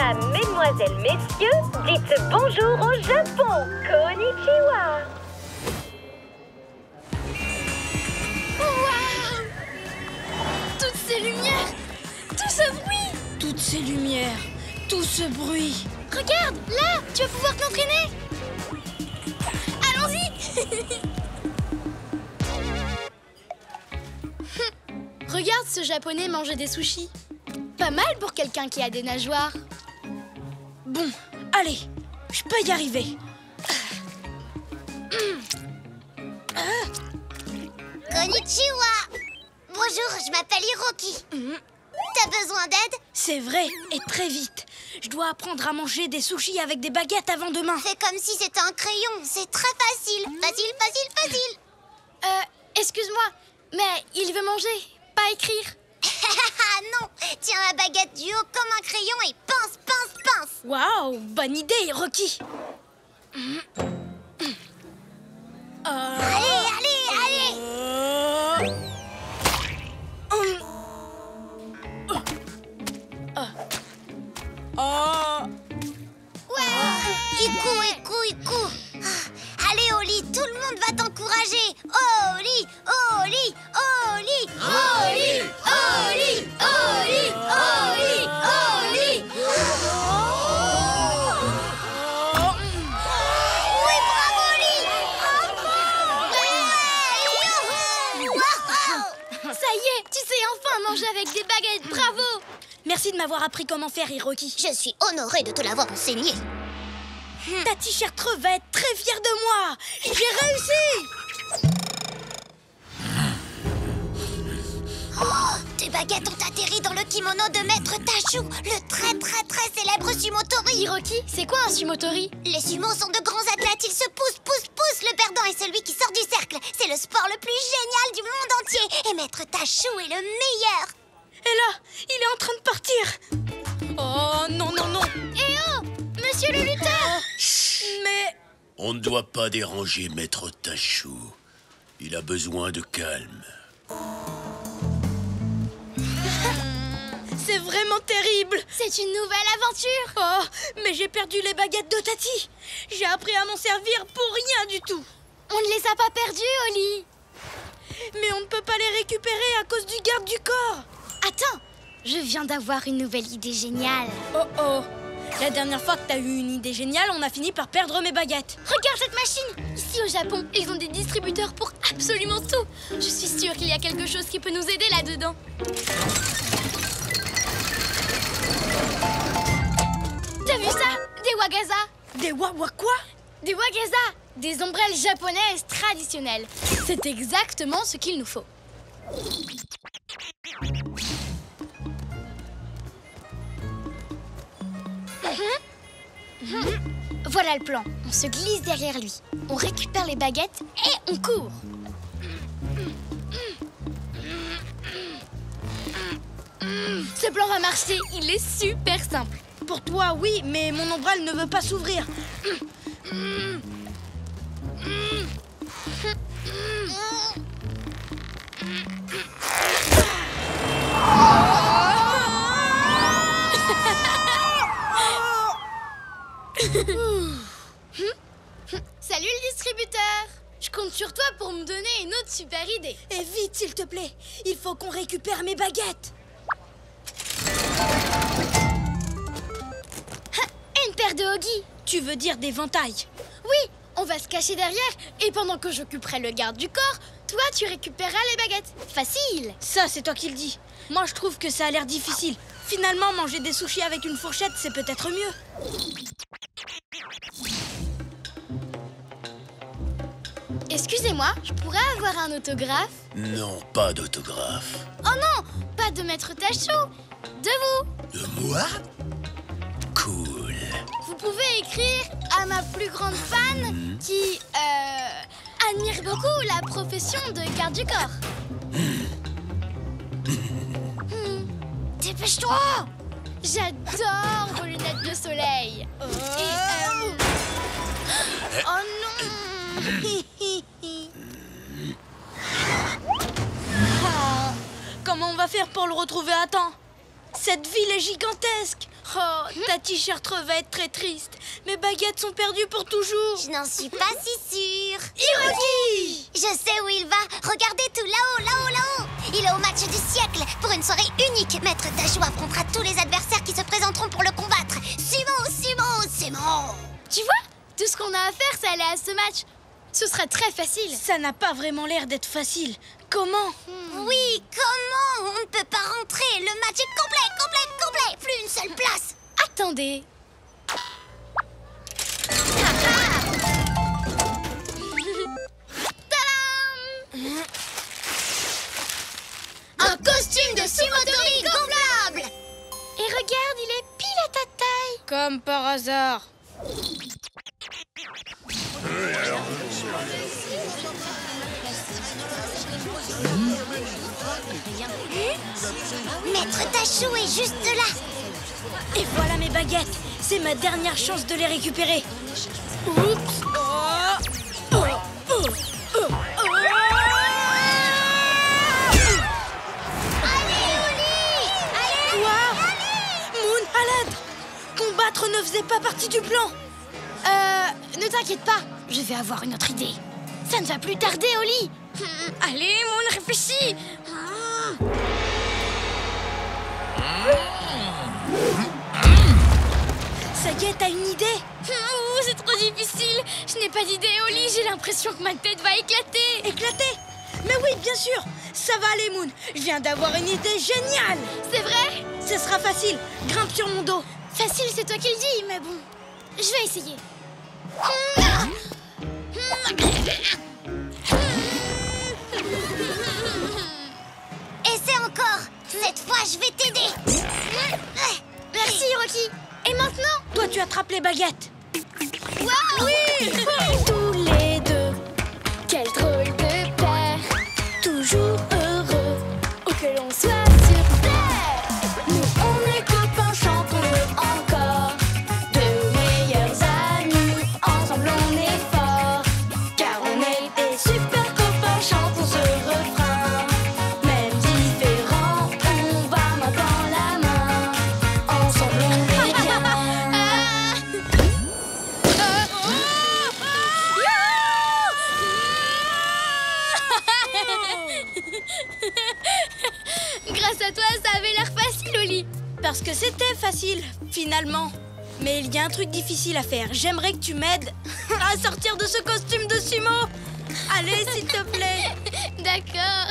Mesdames, mesdemoiselles, messieurs, dites bonjour au Japon. Konnichiwa. Waouh! Toutes ces lumières, tout ce bruit! Toutes ces lumières, tout ce bruit. Regarde, là, tu vas pouvoir t'entraîner. Allons-y. Regarde ce japonais manger des sushis. Pas mal pour quelqu'un qui a des nageoires. Bon, allez, je peux y arriver. Konnichiwa. Bonjour, je m'appelle Hiroki. T'as besoin d'aide? C'est vrai, et très vite. Je dois apprendre à manger des sushis avec des baguettes avant demain. Fais comme si c'était un crayon, c'est très facile. Facile, facile, facile. Excuse-moi, mais il veut manger, pas écrire. Non, tiens la baguette du haut comme un crayon et pince, pince, pince. Waouh, bonne idée, Hiroki. Allez, allez, allez. Ouais, Iku. Allez, Oli, tout le monde va t'encourager. Oli, Oli, Oli, Oli, Oli, Oli, Oli, Oli. Oui, bravo, Oli. Ça y est, tu sais enfin manger avec des baguettes, bravo. Merci de m'avoir appris comment faire, Hiroki. Je suis honorée de te l'avoir enseigné. Ta t-shirt va être très fière de moi. J'ai réussi. Oh, tes baguettes ont atterri dans le kimono de Maître Tachou, le très très très célèbre sumotori. Hiroki, c'est quoi un sumotori? Les sumos sont de grands athlètes, ils se poussent. Le perdant est celui qui sort du cercle. C'est le sport le plus génial du monde entier. Et Maître Tachou est le meilleur. Et là, il est en train de partir. Oh, non. Eh oh, monsieur le lutteur. Mais... On ne doit pas déranger Maître Tachou. Il a besoin de calme. C'est vraiment terrible. C'est une nouvelle aventure. Oh, mais j'ai perdu les baguettes de Tati. J'ai appris à m'en servir pour rien du tout. On ne les a pas perdues, Oli. Mais on ne peut pas les récupérer à cause du garde du corps. Attends, je viens d'avoir une nouvelle idée géniale. Oh. La dernière fois que t'as eu une idée géniale, on a fini par perdre mes baguettes. Regarde cette machine. Ici au Japon, ils ont des distributeurs pour absolument tout. Je suis sûre qu'il y a quelque chose qui peut nous aider là-dedans. T'as vu ça? Des wagaza. Des quoi? Des wagaza, des ombrelles japonaises traditionnelles. C'est exactement ce qu'il nous faut. Voilà le plan. On se glisse derrière lui. On récupère les baguettes et on court. Ce plan va marcher. Il est super simple. Pour toi, oui, mais mon ombrelle ne veut pas s'ouvrir. Salut le distributeur. Je compte sur toi pour me donner une autre super idée. Et vite, s'il te plaît. Il faut qu'on récupère mes baguettes. Une paire de hoggies. Tu veux dire d'éventail? Oui, on va se cacher derrière et pendant que j'occuperai le garde du corps, toi tu récupéreras les baguettes. Facile. Ça, c'est toi qui le dis. Moi, je trouve que ça a l'air difficile. Finalement, manger des sushis avec une fourchette, c'est peut-être mieux. Excusez-moi, je pourrais avoir un autographe? Non, pas d'autographe. Oh non, pas de Maître Tachou, de vous. De moi? Cool. Vous pouvez écrire à ma plus grande fan qui admire beaucoup la profession de garde du corps. Dépêche-toi! J'adore vos lunettes de soleil. Oh non! Comment on va faire pour le retrouver à temps? Cette ville est gigantesque. Oh, Tati Chartreux va être très triste. Mes baguettes sont perdues pour toujours. Je n'en suis pas si sûre. Hiroki! Je sais où il va. Regardez tout là-haut, là-haut, là-haut. Il est au match du siècle. Pour une soirée unique, Maître Tachou affrontera tous les adversaires qui se présenteront pour le combattre. Sumo. Tu vois, tout ce qu'on a à faire, c'est aller à ce match. Ce sera très facile. Ça n'a pas vraiment l'air d'être facile. Comment? Oui, comment? On ne peut pas rentrer. Le match est complet. Plus une seule place. Attendez. Tadam! Un costume de sumotori gonflable. Et regarde, il est pile à ta taille. Comme par hasard. Maître Tachou est juste là. Et voilà mes baguettes. C'est ma dernière chance de les récupérer. Oups. Allez, Oli! Quoi? Moon, à l'aide! Combattre ne faisait pas partie du plan. Ne t'inquiète pas, je vais avoir une autre idée. Ça ne va plus tarder, Oli. Allez, Moon, réfléchis. Ça y est, t'as une idée? C'est trop difficile. Je n'ai pas d'idée, Oli. J'ai l'impression que ma tête va éclater. Éclater? Mais oui, bien sûr. Ça va aller, Moon. Je viens d'avoir une idée géniale. C'est vrai? Ce sera facile. Grimpe sur mon dos. Facile, c'est toi qui le dis, mais bon. Je vais essayer. Essaie encore. Cette fois, je vais t'aider. Merci, Hiroki. Et maintenant? Toi, tu attrapes les baguettes. Waouh! Oui! Tous les deux, quel drôle de paire. Toujours heureux, où que l'on soit sur terre. Nous, on est copains, chantons-le encore. Deux meilleurs amis, ensemble on est forts. Car on est des super copains, chantons ce refrain. Même différents, on va main dans la main. Ensemble on est bien. Grâce à toi, ça avait l'air facile, Oli. Parce que c'était facile, finalement. Mais il y a un truc difficile à faire. J'aimerais que tu m'aides à sortir de ce costume de sumo. Allez, s'il te plaît. D'accord.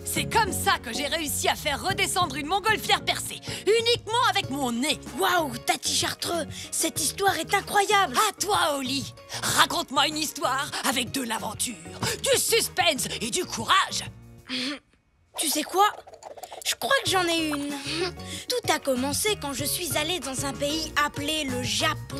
C'est comme ça que j'ai réussi à faire redescendre une montgolfière percée, uniquement avec mon nez. Waouh, Tati Chartreux, cette histoire est incroyable. À toi, Oli. Raconte-moi une histoire avec de l'aventure, du suspense et du courage. Tu sais quoi? Je crois que j'en ai une. Tout a commencé quand je suis allée dans un pays appelé le Japon.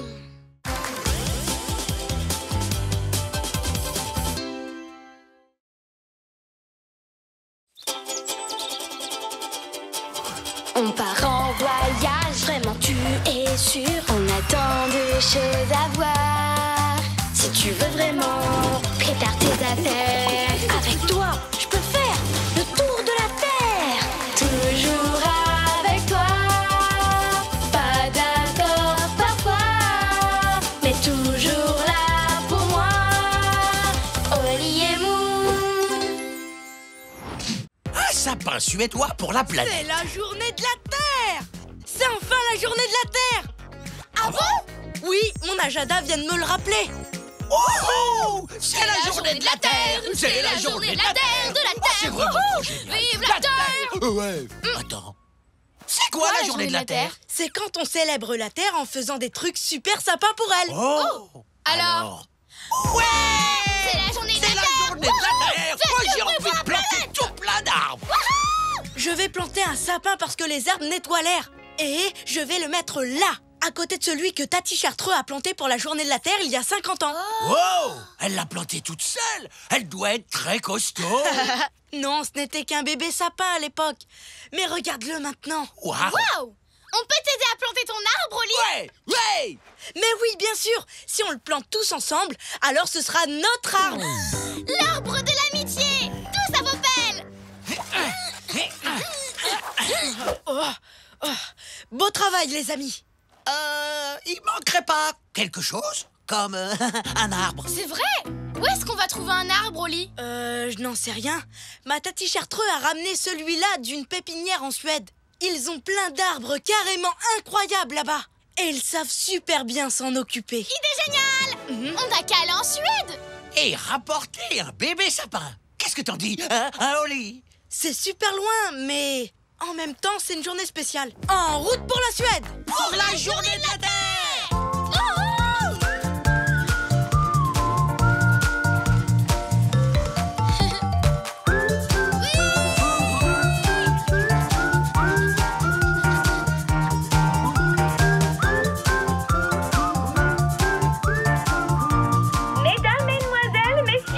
On part en voyage, vraiment tu es sûr. On a tant de choses à voir. Si tu veux vraiment, prépare tes affaires. Avec toi, je peux faire le tour de la terre. Toujours avec toi. Pas d'accord parfois, mais toujours là pour moi. Oli et Moon. Un sapin suédois pour la planète. C'est la journée de la Terre. C'est enfin la journée de la Terre. Ah bon? Oui, mon agenda vient de me le rappeler. Oh, c'est la journée de la Terre. C'est la journée de la Terre. C'est vraiment trop génial. Vive la Terre. Ouais. Attends. C'est quoi la journée de la Terre? C'est quand on célèbre la Terre en faisant des trucs super sympas pour elle. Oh. Alors? Ouais. C'est la journée de la C'est la Terre. journée de la Terre. Moi, j'ai envie de planter tout plein d'arbres. Je vais planter un sapin parce que les arbres nettoient l'air. Et je vais le mettre là, à côté de celui que Tati Chartreux a planté pour la journée de la Terre il y a 50 ans. Wow. Elle l'a planté toute seule. Elle doit être très costaud. Non, ce n'était qu'un bébé sapin à l'époque. Mais regarde-le maintenant. Waouh. Waouh! On peut t'aider à planter ton arbre, Oli? Ouais. Mais oui, bien sûr. Si on le plante tous ensemble, alors ce sera notre arbre. L'arbre de l'amitié! Tous à vos pelles! Beau travail, les amis. Il manquerait pas quelque chose? Comme un arbre. C'est vrai? Où est-ce qu'on va trouver un arbre, Oli? Je n'en sais rien. Ma tati Chartreux a ramené celui-là d'une pépinière en Suède. Ils ont plein d'arbres carrément incroyables là-bas. Et ils savent super bien s'en occuper. Idée géniale! On n'a qu'à aller en Suède! Et rapporter un bébé sapin. Qu'est-ce que t'en dis, Oli? C'est super loin, mais en même temps, c'est une journée spéciale. En route pour la Suède! Pour la journée de la Terre!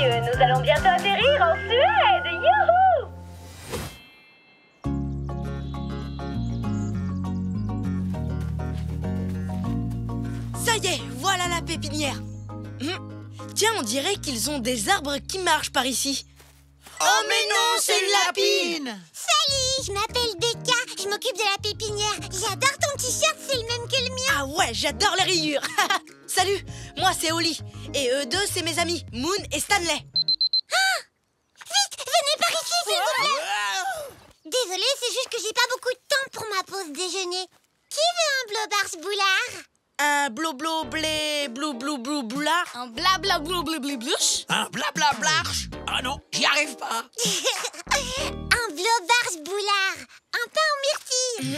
Nous allons bientôt atterrir en Suède. Youhou! Ça y est, voilà la pépinière. Tiens, on dirait qu'ils ont des arbres qui marchent par ici. Oh mais non, c'est une lapine! Salut, je m'appelle Becca, je m'occupe de la pépinière. J'adore ton t-shirt, c'est le même que le mien. Ah ouais, j'adore les rayures. Salut, moi c'est Oli. Et eux deux, c'est mes amis, Moon et Stanley. Vite, venez par ici, s'il vous plaît. Désolée, c'est juste que j'ai pas beaucoup de temps pour ma pause déjeuner. Qui veut un blobars boulard? Un blé blou boulard. Un blabla blou blou blou blouche. Un blabla blarche. Ah non, j'y arrive pas. Un blobars boulard. Un pain en myrtille.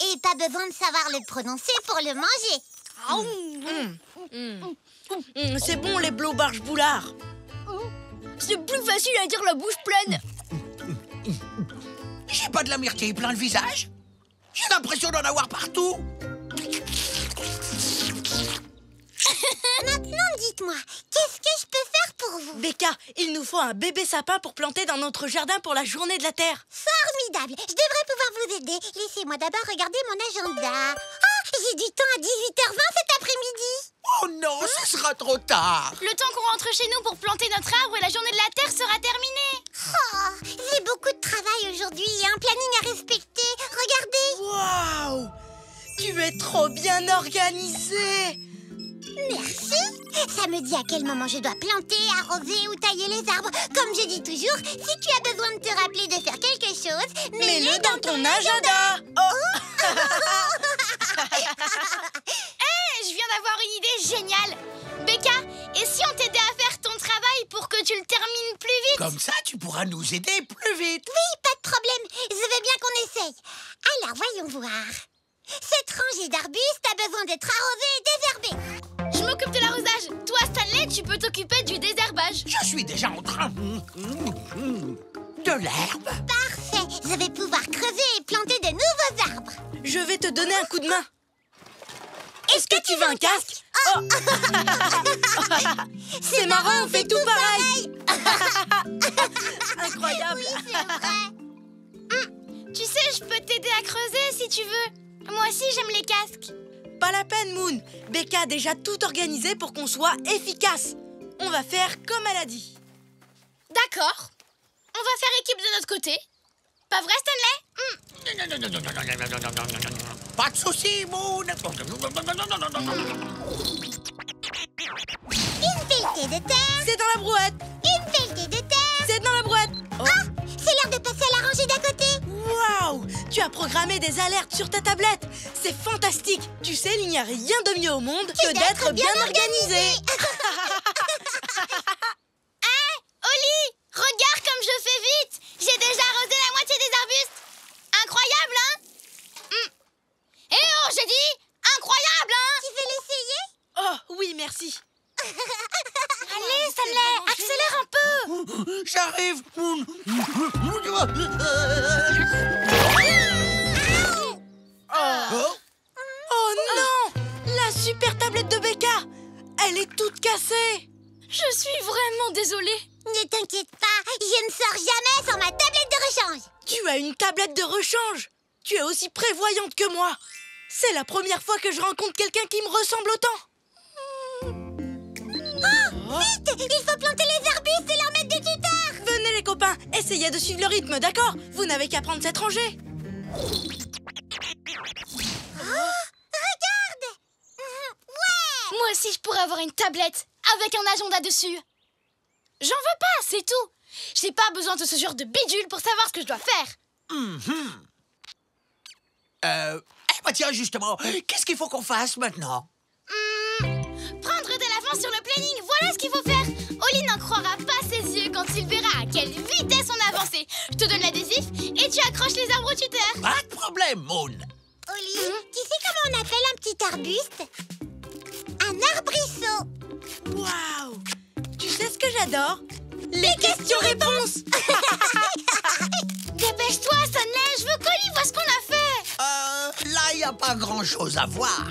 Et pas besoin de savoir le prononcer pour le manger. C'est bon les blobarges boulards. C'est plus facile à dire la bouche pleine. J'ai pas de la myrtille plein le visage. J'ai l'impression d'en avoir partout. Maintenant, dites-moi, qu'est-ce que je peux faire pour vous? Becca, il nous faut un bébé sapin pour planter dans notre jardin pour la journée de la Terre. Formidable, je devrais pouvoir vous aider. Laissez-moi d'abord regarder mon agenda. Oh, j'ai du temps à 18h20 cet après-midi. Oh non, ce sera trop tard. Le temps qu'on rentre chez nous pour planter notre arbre et la journée de la Terre sera terminée. Oh, j'ai beaucoup de travail aujourd'hui et un planning à respecter. Regardez. Waouh! Tu es trop bien organisée. Merci. Ça me dit à quel moment je dois planter, arroser ou tailler les arbres. Comme je dis toujours, si tu as besoin de te rappeler de faire quelque chose, mets-le dans ton agenda. Oh. Je viens d'avoir une idée géniale. Becca, et si on t'aidait à faire ton travail pour que tu le termines plus vite? Comme ça, tu pourras nous aider plus vite. Oui, pas de problème. Je veux bien qu'on essaye. Alors, voyons voir. Cette rangée d'arbustes a besoin d'être arrosée et désherbée. Je m'occupe de l'arrosage. Toi, Stanley, tu peux t'occuper du désherbage. Je suis déjà en train de l'herbe. Parfait. Je vais pouvoir creuser et planter de nouveaux arbres. Je vais te donner un coup de main. Est-ce que tu veux un casque? Oh. C'est marrant, on fait tout pareil. Incroyable. Oui, c'est vrai. Tu sais, je peux t'aider à creuser si tu veux. Moi aussi, j'aime les casques. Pas la peine, Moon. Becca a déjà tout organisé pour qu'on soit efficace. On va faire comme elle a dit. D'accord. On va faire équipe de notre côté. Pas vrai, Stanley? Pas de soucis, Moon. Une pelletée de terre. C'est dans la brouette. Une pelletée de terre. C'est dans la brouette. Oh, c'est l'heure de passer à la rangée d'à côté. Waouh! Tu as programmé des alertes sur ta tablette. C'est fantastique. Tu sais, il n'y a rien de mieux au monde que d'être bien organisé. Oli, regarde comme je fais vite. J'ai déjà arrosé la moitié des arbustes. Incroyable, hein? Eh oh, j'ai dit incroyable, hein? Tu veux l'essayer? Oh, oui, merci. Allez, Stanley, accélère un peu. J'arrive. Oh non! La super tablette de Becca! Elle est toute cassée. Je suis vraiment désolée. Ne t'inquiète pas, je ne sors jamais sans ma tablette de rechange. Tu as une tablette de rechange. Tu es aussi prévoyante que moi. C'est la première fois que je rencontre quelqu'un qui me ressemble autant. Oh, vite! Il faut planter les arbustes et leur mettre du tuteur. Venez les copains, essayez de suivre le rythme, d'accord? Vous n'avez qu'à prendre cette rangée. si je pourrais avoir une tablette avec un agenda dessus. J'en veux pas, c'est tout. J'ai pas besoin de ce genre de bidule pour savoir ce que je dois faire. Bah tiens, justement, qu'est-ce qu'il faut qu'on fasse maintenant? Prendre de l'avance sur le planning, voilà ce qu'il faut faire. Oli n'en croira pas ses yeux quand il verra à quelle vitesse on a avancé. Je te donne l'adhésif et tu accroches les arbres au tuteur. Pas de problème, Moon. Oli, tu sais comment on appelle un petit arbuste? Un arbrisseau. Waouh! Tu sais ce que j'adore? Les questions-réponses. Dépêche-toi, Stanley, je veux qu'Oli voit ce qu'on a fait. Là, il n'y a pas grand-chose à voir.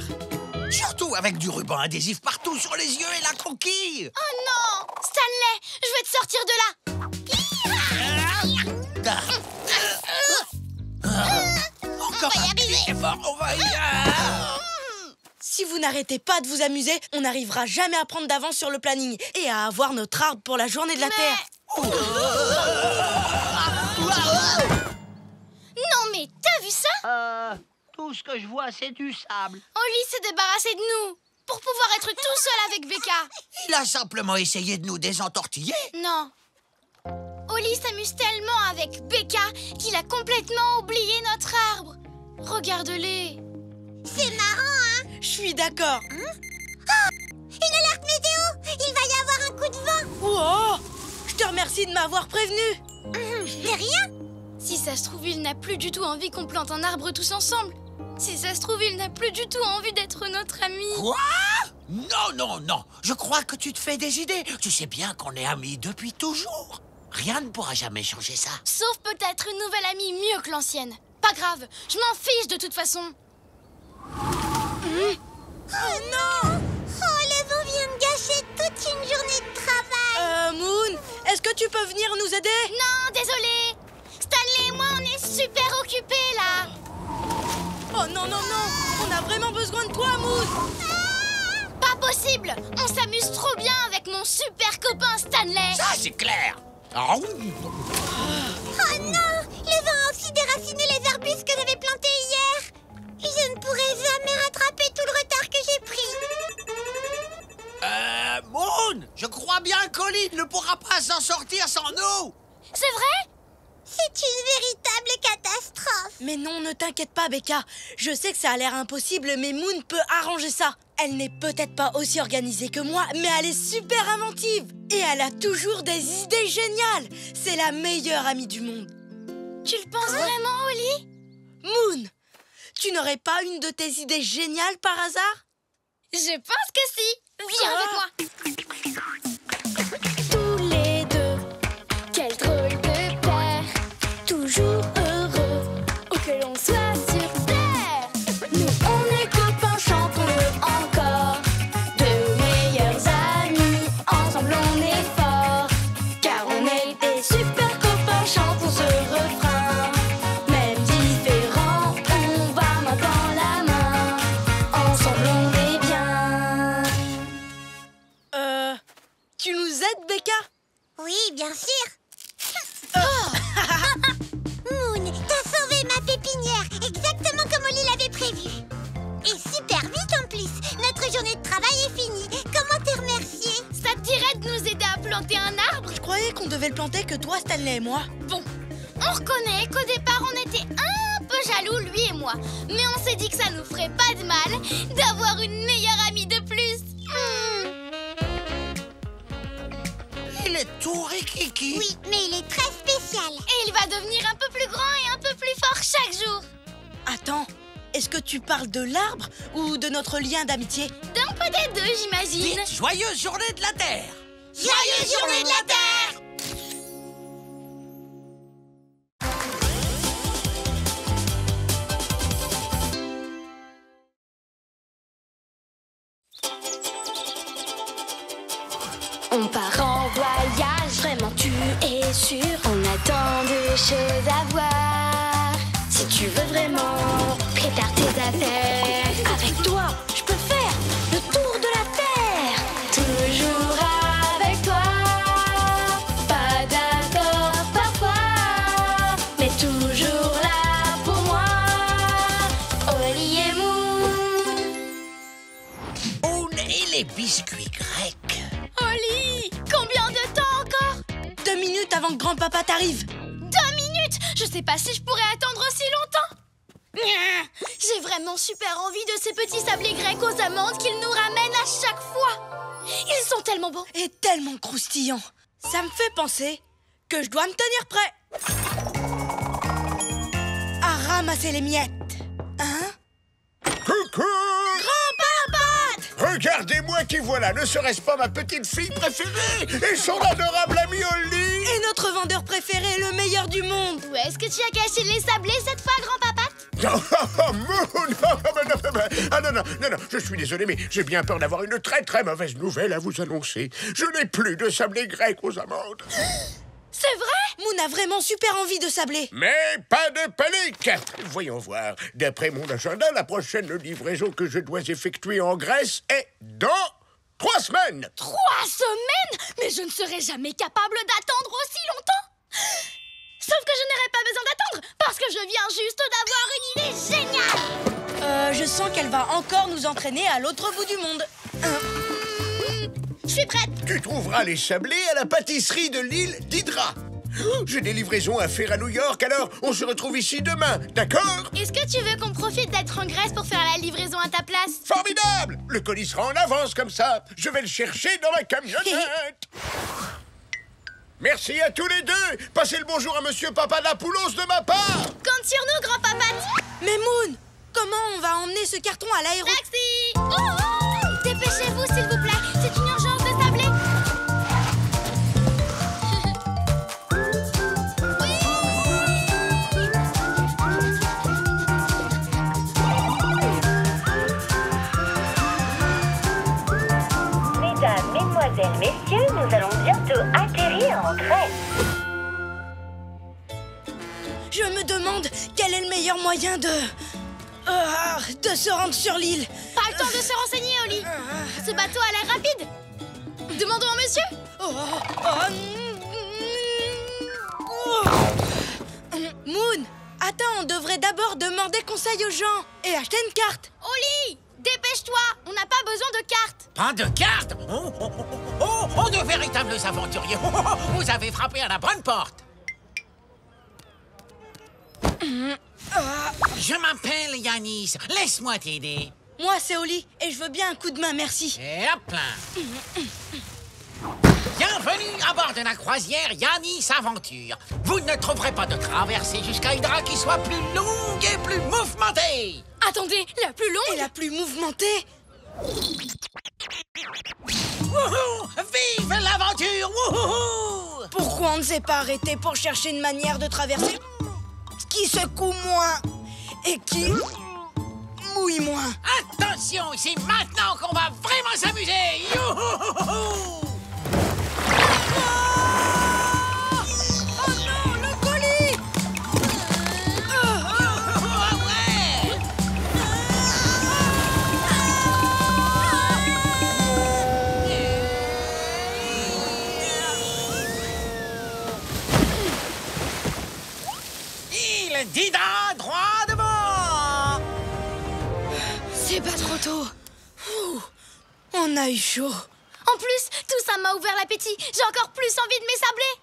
Surtout avec du ruban adhésif partout sur les yeux et la coquille. Oh non! Stanley, je vais te sortir de là. Encore un petit effort, on va y arriver. Si vous n'arrêtez pas de vous amuser, on n'arrivera jamais à prendre d'avance sur le planning et à avoir notre arbre pour la journée de la Terre. Non mais, t'as vu ça? Tout ce que je vois, c'est du sable. Oli s'est débarrassé de nous pour pouvoir être tout seul avec Becca. Il a simplement essayé de nous désentortiller. Non. Oli s'amuse tellement avec Becca qu'il a complètement oublié notre arbre. Regarde-les. C'est marrant, hein? Je suis d'accord. Une alerte météo! Il va y avoir un coup de vent! Oh! Je te remercie de m'avoir prévenu. De rien! Si ça se trouve, il n'a plus du tout envie qu'on plante un arbre tous ensemble. Si ça se trouve, il n'a plus du tout envie d'être notre ami. Quoi? Non, non, non. Je crois que tu te fais des idées. Tu sais bien qu'on est amis depuis toujours. Rien ne pourra jamais changer ça. Sauf peut-être une nouvelle amie mieux que l'ancienne. Pas grave, je m'en fiche de toute façon. Oh non! Oh, le vent vient de gâcher toute une journée de travail! Moon, est-ce que tu peux venir nous aider? Non, désolé. Stanley et moi, on est super occupés, là. Oh non, non, non! On a vraiment besoin de toi, Moon! Pas possible! On s'amuse trop bien avec mon super copain Stanley. Ça, c'est clair. Oh. Oh non! Le vent a aussi déraciné les arbustes que j'avais plantés hier! Je ne pourrai jamais rattraper tout le retard que j'ai pris. Moon, je crois bien qu'Oli ne pourra pas s'en sortir sans nous. C'est vrai? C'est une véritable catastrophe. Mais non, ne t'inquiète pas, Becca. Je sais que ça a l'air impossible, mais Moon peut arranger ça. Elle n'est peut-être pas aussi organisée que moi, mais elle est super inventive. Et elle a toujours des idées géniales. C'est la meilleure amie du monde. Tu le penses vraiment, Oli? Moon, tu n'aurais pas une de tes idées géniales par hasard? Je pense que si. Viens avec moi. Tous les deux, quel drôle de paire. Toujours heureux, où que l'on soit sur terre. Nous, on est copains, chantons-le encore. Deux meilleurs amis, ensemble on est forts. Car on est des super copains, chantons ce refrain. Même différents, on va main dans la main. Ensemble on est bien. Tu nous aides, Becca? Oui, bien sûr. Moon, t'as sauvé ma pépinière, exactement comme Oli l'avait prévu. Et super vite en plus. Notre journée de travail est finie. Comment te remercier? Ça te dirait de nous aider à planter un arbre? Je croyais qu'on devait le planter que toi, Stanley et moi. Bon, on reconnaît qu'au départ, on était un peu jaloux, lui et moi. Mais on s'est dit que ça nous ferait pas de mal d'avoir une meilleure amie de plus. Il est tout rikiki. Oui, mais il est très spécial. Et il va devenir un peu plus grand et un peu plus fort chaque jour. Attends, est-ce que tu parles de l'arbre ou de notre lien d'amitié? D'un peu des deux, j'imagine. Dites joyeuse journée de la Terre. Joyeuse journée de la Terre. On part en voyage, vraiment tu es sûr. On a tant de choses à voir. Si tu veux vraiment, prépare tes affaires. Avec toi, je peux faire le tour de la Terre. Toujours avec toi. Pas d'accord parfois, mais toujours là pour moi. Oli et Moon. Moon et les biscuits grecs. Oli, combien de temps encore? 2 minutes avant que grand-papa t'arrive. 2 minutes? Je sais pas si je pourrais attendre aussi longtemps. J'ai vraiment super envie de ces petits sablés grecs aux amandes qu'ils nous ramènent à chaque fois. Ils sont tellement bons. Et tellement croustillants. Ça me fait penser que je dois me tenir prêt à ramasser les miettes. Hein? Coucou! Grand-papa! Regardez-moi qui voilà, ne serait-ce pas ma petite fille préférée et son adorable ami Oli? Et notre vendeur préféré, le meilleur du monde. Où est-ce que tu as caché les sablés cette fois, grand-papa? Non, je suis désolé, mais j'ai bien peur d'avoir une très très mauvaise nouvelle à vous annoncer. Je n'ai plus de sablés grecs aux amandes. C'est vrai? Moon a vraiment super envie de sablés. Mais pas de panique! Voyons voir. D'après mon agenda, la prochaine livraison que je dois effectuer en Grèce est dans 3 semaines. 3 semaines? Mais je ne serai jamais capable d'attendre aussi longtemps. Sauf que je n'aurai pas besoin d'attendre, parce que je viens juste d'avoir une idée géniale. Je sens qu'elle va encore nous entraîner à l'autre bout du monde. Je suis prête. Tu trouveras les sablés à la pâtisserie de l'île d'Hydra. J'ai des livraisons à faire à New York, alors on se retrouve ici demain, d'accord? Est-ce que tu veux qu'on profite d'être en Grèce pour faire la livraison à ta place? Formidable! Le colis sera en avance comme ça. Je vais le chercher dans ma camionnette. Merci à tous les deux. Passez le bonjour à Monsieur Papadapoulos de ma part. Compte sur nous, grand-papa. Mais Moon, comment on va emmener ce carton à l'aéroport? Taxi! Oh! Dépêchez-vous, s'il vous plaît. C'est une urgence de sablé. Mesdames, mesdemoiselles, messieurs, nous allons bientôt atterrir en Grèce. Je me demande quel est le meilleur moyen de se rendre sur l'île. Pas le temps de se renseigner, Oli. Ce bateau a l'air rapide. Demandons au monsieur. Moon, attends, on devrait d'abord demander conseil aux gens et acheter une carte. Oli, dépêche-toi. On n'a pas besoin de carte. Pas de carte? Oh, de véritables aventuriers. Vous avez frappé à la bonne porte. Je m'appelle Yanis. Laisse-moi t'aider. Moi, c'est Oli et je veux bien un coup de main, merci. Et hop là. Bienvenue à bord de la croisière Yanis Aventure. Vous ne trouverez pas de traversée jusqu'à Hydra qui soit plus longue et plus mouvementée. Attendez, la plus longue et la plus mouvementée? Wouhou! Vive l'aventure! Wouhou! Pourquoi on ne s'est pas arrêté pour chercher une manière de traverser qui secoue moins et qui mouille moins? Attention, c'est maintenant qu'on va vraiment s'amuser! Youhouhouhou! Oh non, le colis! Il d'Hydra droit devant! C'est pas trop tôt. Ouh, on a eu chaud. En plus, tout ça m'a ouvert l'appétit. J'ai encore plus envie de mes sablés.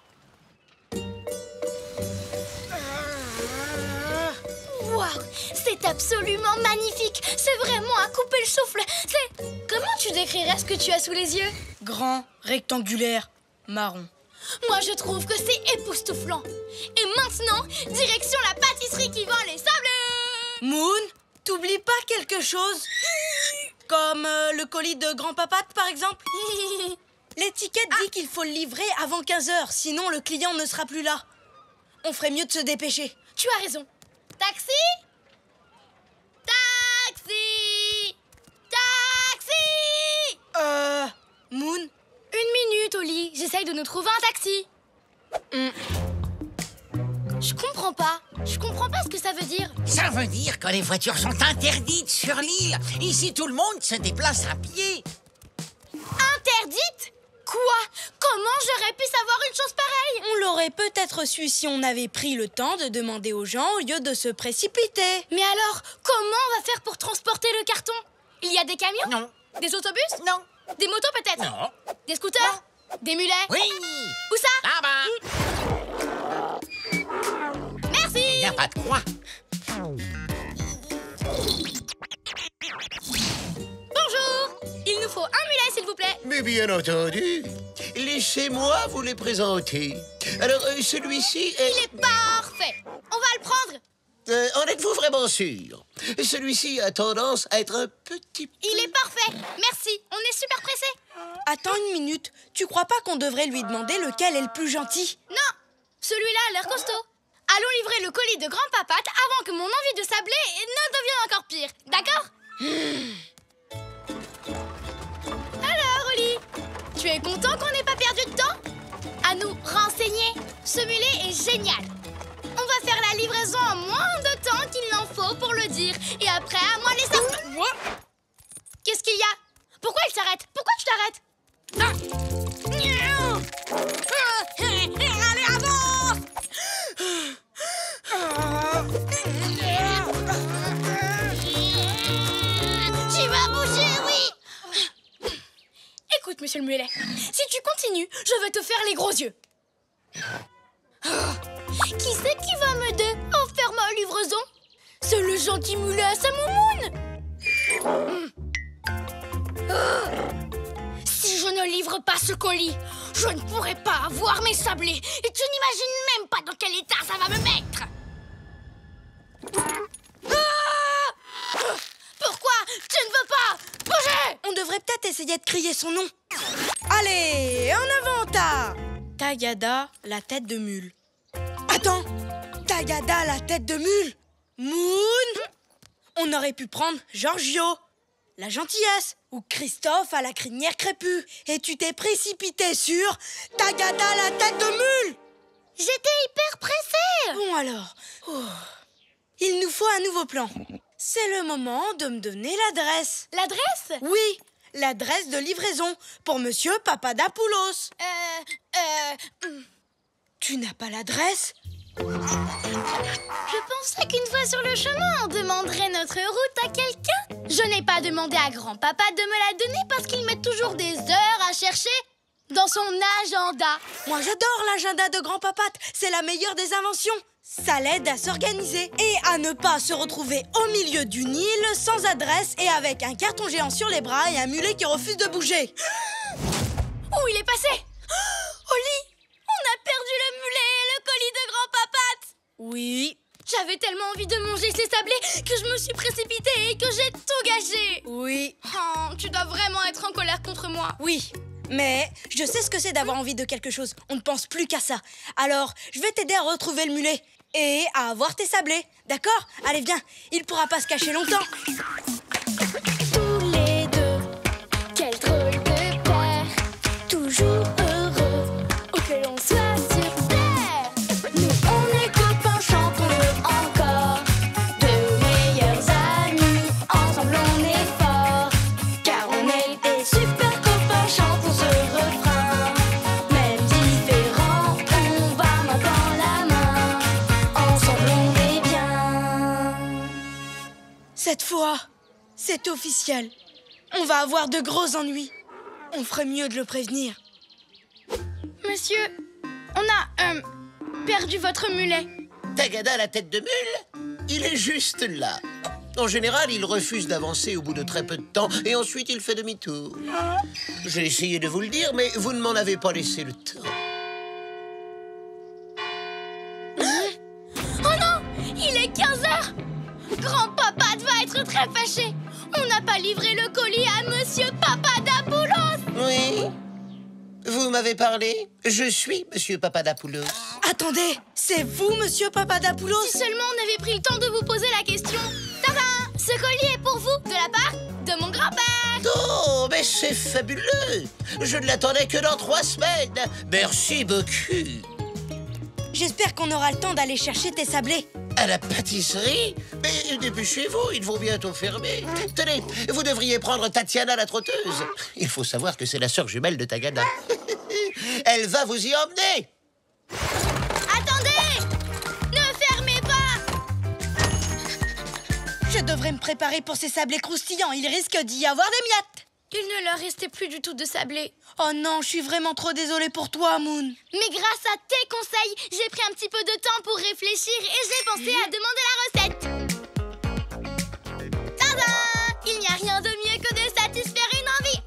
Waouh, c'est absolument magnifique. C'est vraiment à couper le souffle. Comment tu décrirais ce que tu as sous les yeux? Grand, rectangulaire, marron. Moi, je trouve que c'est époustouflant. Et maintenant, direction la pâtisserie qui vend les sablés. Moon, t'oublies pas quelque chose? Comme le colis de grand-papa, par exemple? L'étiquette dit qu'il faut le livrer avant 15h, sinon le client ne sera plus là. On ferait mieux de se dépêcher. Tu as raison. Taxi? Taxi! Taxi! Moon? 1 minute, Oli. J'essaye de nous trouver un taxi. Je comprends pas. Je comprends pas ce que ça veut dire. Ça veut dire que les voitures sont interdites sur l'île. Ici, tout le monde se déplace à pied. Interdite? Quoi? Comment j'aurais pu savoir une chose pareille? On l'aurait peut-être su si on avait pris le temps de demander aux gens au lieu de se précipiter. Mais alors, comment on va faire pour transporter le carton? Il y a des camions? Non. Des autobus? Non. Des motos peut-être? Non. Des scooters? Des mulets? Oui. Où ça? Là-bas. Merci. Il n'y a pas de quoi. Bonjour. Il nous faut un mulet, s'il vous plaît. Mais bien entendu. Laissez-moi vous les présenter. Alors, celui-ci est... Il est parfait. On va le prendre. en êtes-vous vraiment sûr? Celui-ci a tendance à être un petit peu... Il est parfait. Merci. On est super pressés. Attends une minute. Tu crois pas qu'on devrait lui demander lequel est le plus gentil? Non. Celui-là a l'air costaud. Allons livrer le colis de Grand Papate avant que mon envie de sablé ne devienne encore pire. D'accord? Alors, Oli, tu es content qu'on n'ait pas perdu de temps? À nous renseigner. Ce mulet est génial. On va faire la livraison en moins de temps qu'il n'en faut pour le dire. Et après, à moi les sables. Qu'est-ce qu'il y a? Pourquoi il s'arrête? Pourquoi tu t'arrêtes? Allez, avance! Tu vas bouger, oui! Écoute, monsieur le mulet, si tu continues, je vais te faire les gros yeux. Qui c'est qui va m'aider à faire ma livraison? C'est le gentil mulet à sa moumoune. Si je ne livre pas ce colis, je ne pourrai pas avoir mes sablés. Et tu n'imagines même pas dans quel état ça va me mettre. Pourquoi tu ne veux pas bouger? On devrait peut-être essayer de crier son nom. Allez, en avant, Tagada, la tête de mule. Attends, Tagada, la tête de mule. Moon. On aurait pu prendre Giorgio, la gentillesse, ou Christophe à la crinière crépue. Et tu t'es précipité sur Tagada, la tête de mule. J'étais hyper pressée. Bon alors, il nous faut un nouveau plan. C'est le moment de me donner l'adresse. L'adresse? Oui, l'adresse de livraison pour Monsieur Papadapoulos. Tu n'as pas l'adresse? Je pensais qu'une fois sur le chemin, on demanderait notre route à quelqu'un. Je n'ai pas demandé à grand-papa de me la donner parce qu'il met toujours des heures à chercher dans son agenda. Moi, j'adore l'agenda de grand-papate. C'est la meilleure des inventions. Ça l'aide à s'organiser et à ne pas se retrouver au milieu d'une île sans adresse et avec un carton géant sur les bras et un mulet qui refuse de bouger. Où il est passé? Oli, on a perdu le mulet et le colis de grand-papate. Oui. J'avais tellement envie de manger ces sablés que je me suis précipitée et que j'ai tout gâché. Oui. Oh, tu dois vraiment être en colère contre moi. Oui. Mais je sais ce que c'est d'avoir envie de quelque chose. On ne pense plus qu'à ça. Alors, je vais t'aider à retrouver le mulet et à avoir tes sablés. D'accord? Allez, viens. Il pourra pas se cacher longtemps. Tous les deux, quel drôle de père. Toujours heureux, où que l'on soit sur terre. Nous, on est copains, chantons-le encore. Deux meilleurs amis, ensemble on est forts. Car on est des super copains, chantons ce refrain. Même différents, on va main dans la main. Ensemble on est bien. Cette fois, c'est officiel. On va avoir de gros ennuis. On ferait mieux de le prévenir. Monsieur, on a perdu votre mulet. Tagada, la tête de mule? Il est juste là. En général, il refuse d'avancer au bout de très peu de temps et ensuite il fait demi-tour. J'ai essayé de vous le dire, mais vous ne m'en avez pas laissé le temps. Oh non, il est 15h. Grand-papa va être très fâché. On n'a pas livré le colis à Monsieur Papadapoulos. Oui? Vous m'avez parlé? Je suis Monsieur Papadapoulos. Attendez, c'est vous, Monsieur Papadapoulos? Si seulement on avait pris le temps de vous poser la question. Tadam! Ce colis est pour vous, de la part de mon grand-père. Oh, mais c'est fabuleux! Je ne l'attendais que dans 3 semaines. Merci beaucoup. J'espère qu'on aura le temps d'aller chercher tes sablés. À la pâtisserie? Mais dépêchez-vous, ils vont bientôt fermer. Tenez, vous devriez prendre Tatiana la trotteuse. Il faut savoir que c'est la sœur jumelle de Tagada. Elle va vous y emmener. Attendez! Ne fermez pas! Je devrais me préparer pour ces sablés croustillants. Il risque d'y avoir des miettes. Il ne leur restait plus du tout de sablé. Oh non, je suis vraiment trop désolée pour toi, Moon. Mais grâce à tes conseils, j'ai pris un petit peu de temps pour réfléchir et j'ai pensé à demander la recette. Tada! Il n'y a rien de mieux que de satisfaire une envie.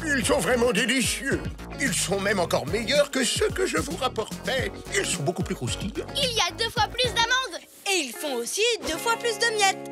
Ils sont vraiment délicieux. Ils sont même encore meilleurs que ceux que je vous rapportais. Ils sont beaucoup plus croustillants. Il y a 2 fois plus d'amandes. Et ils font aussi 2 fois plus de miettes.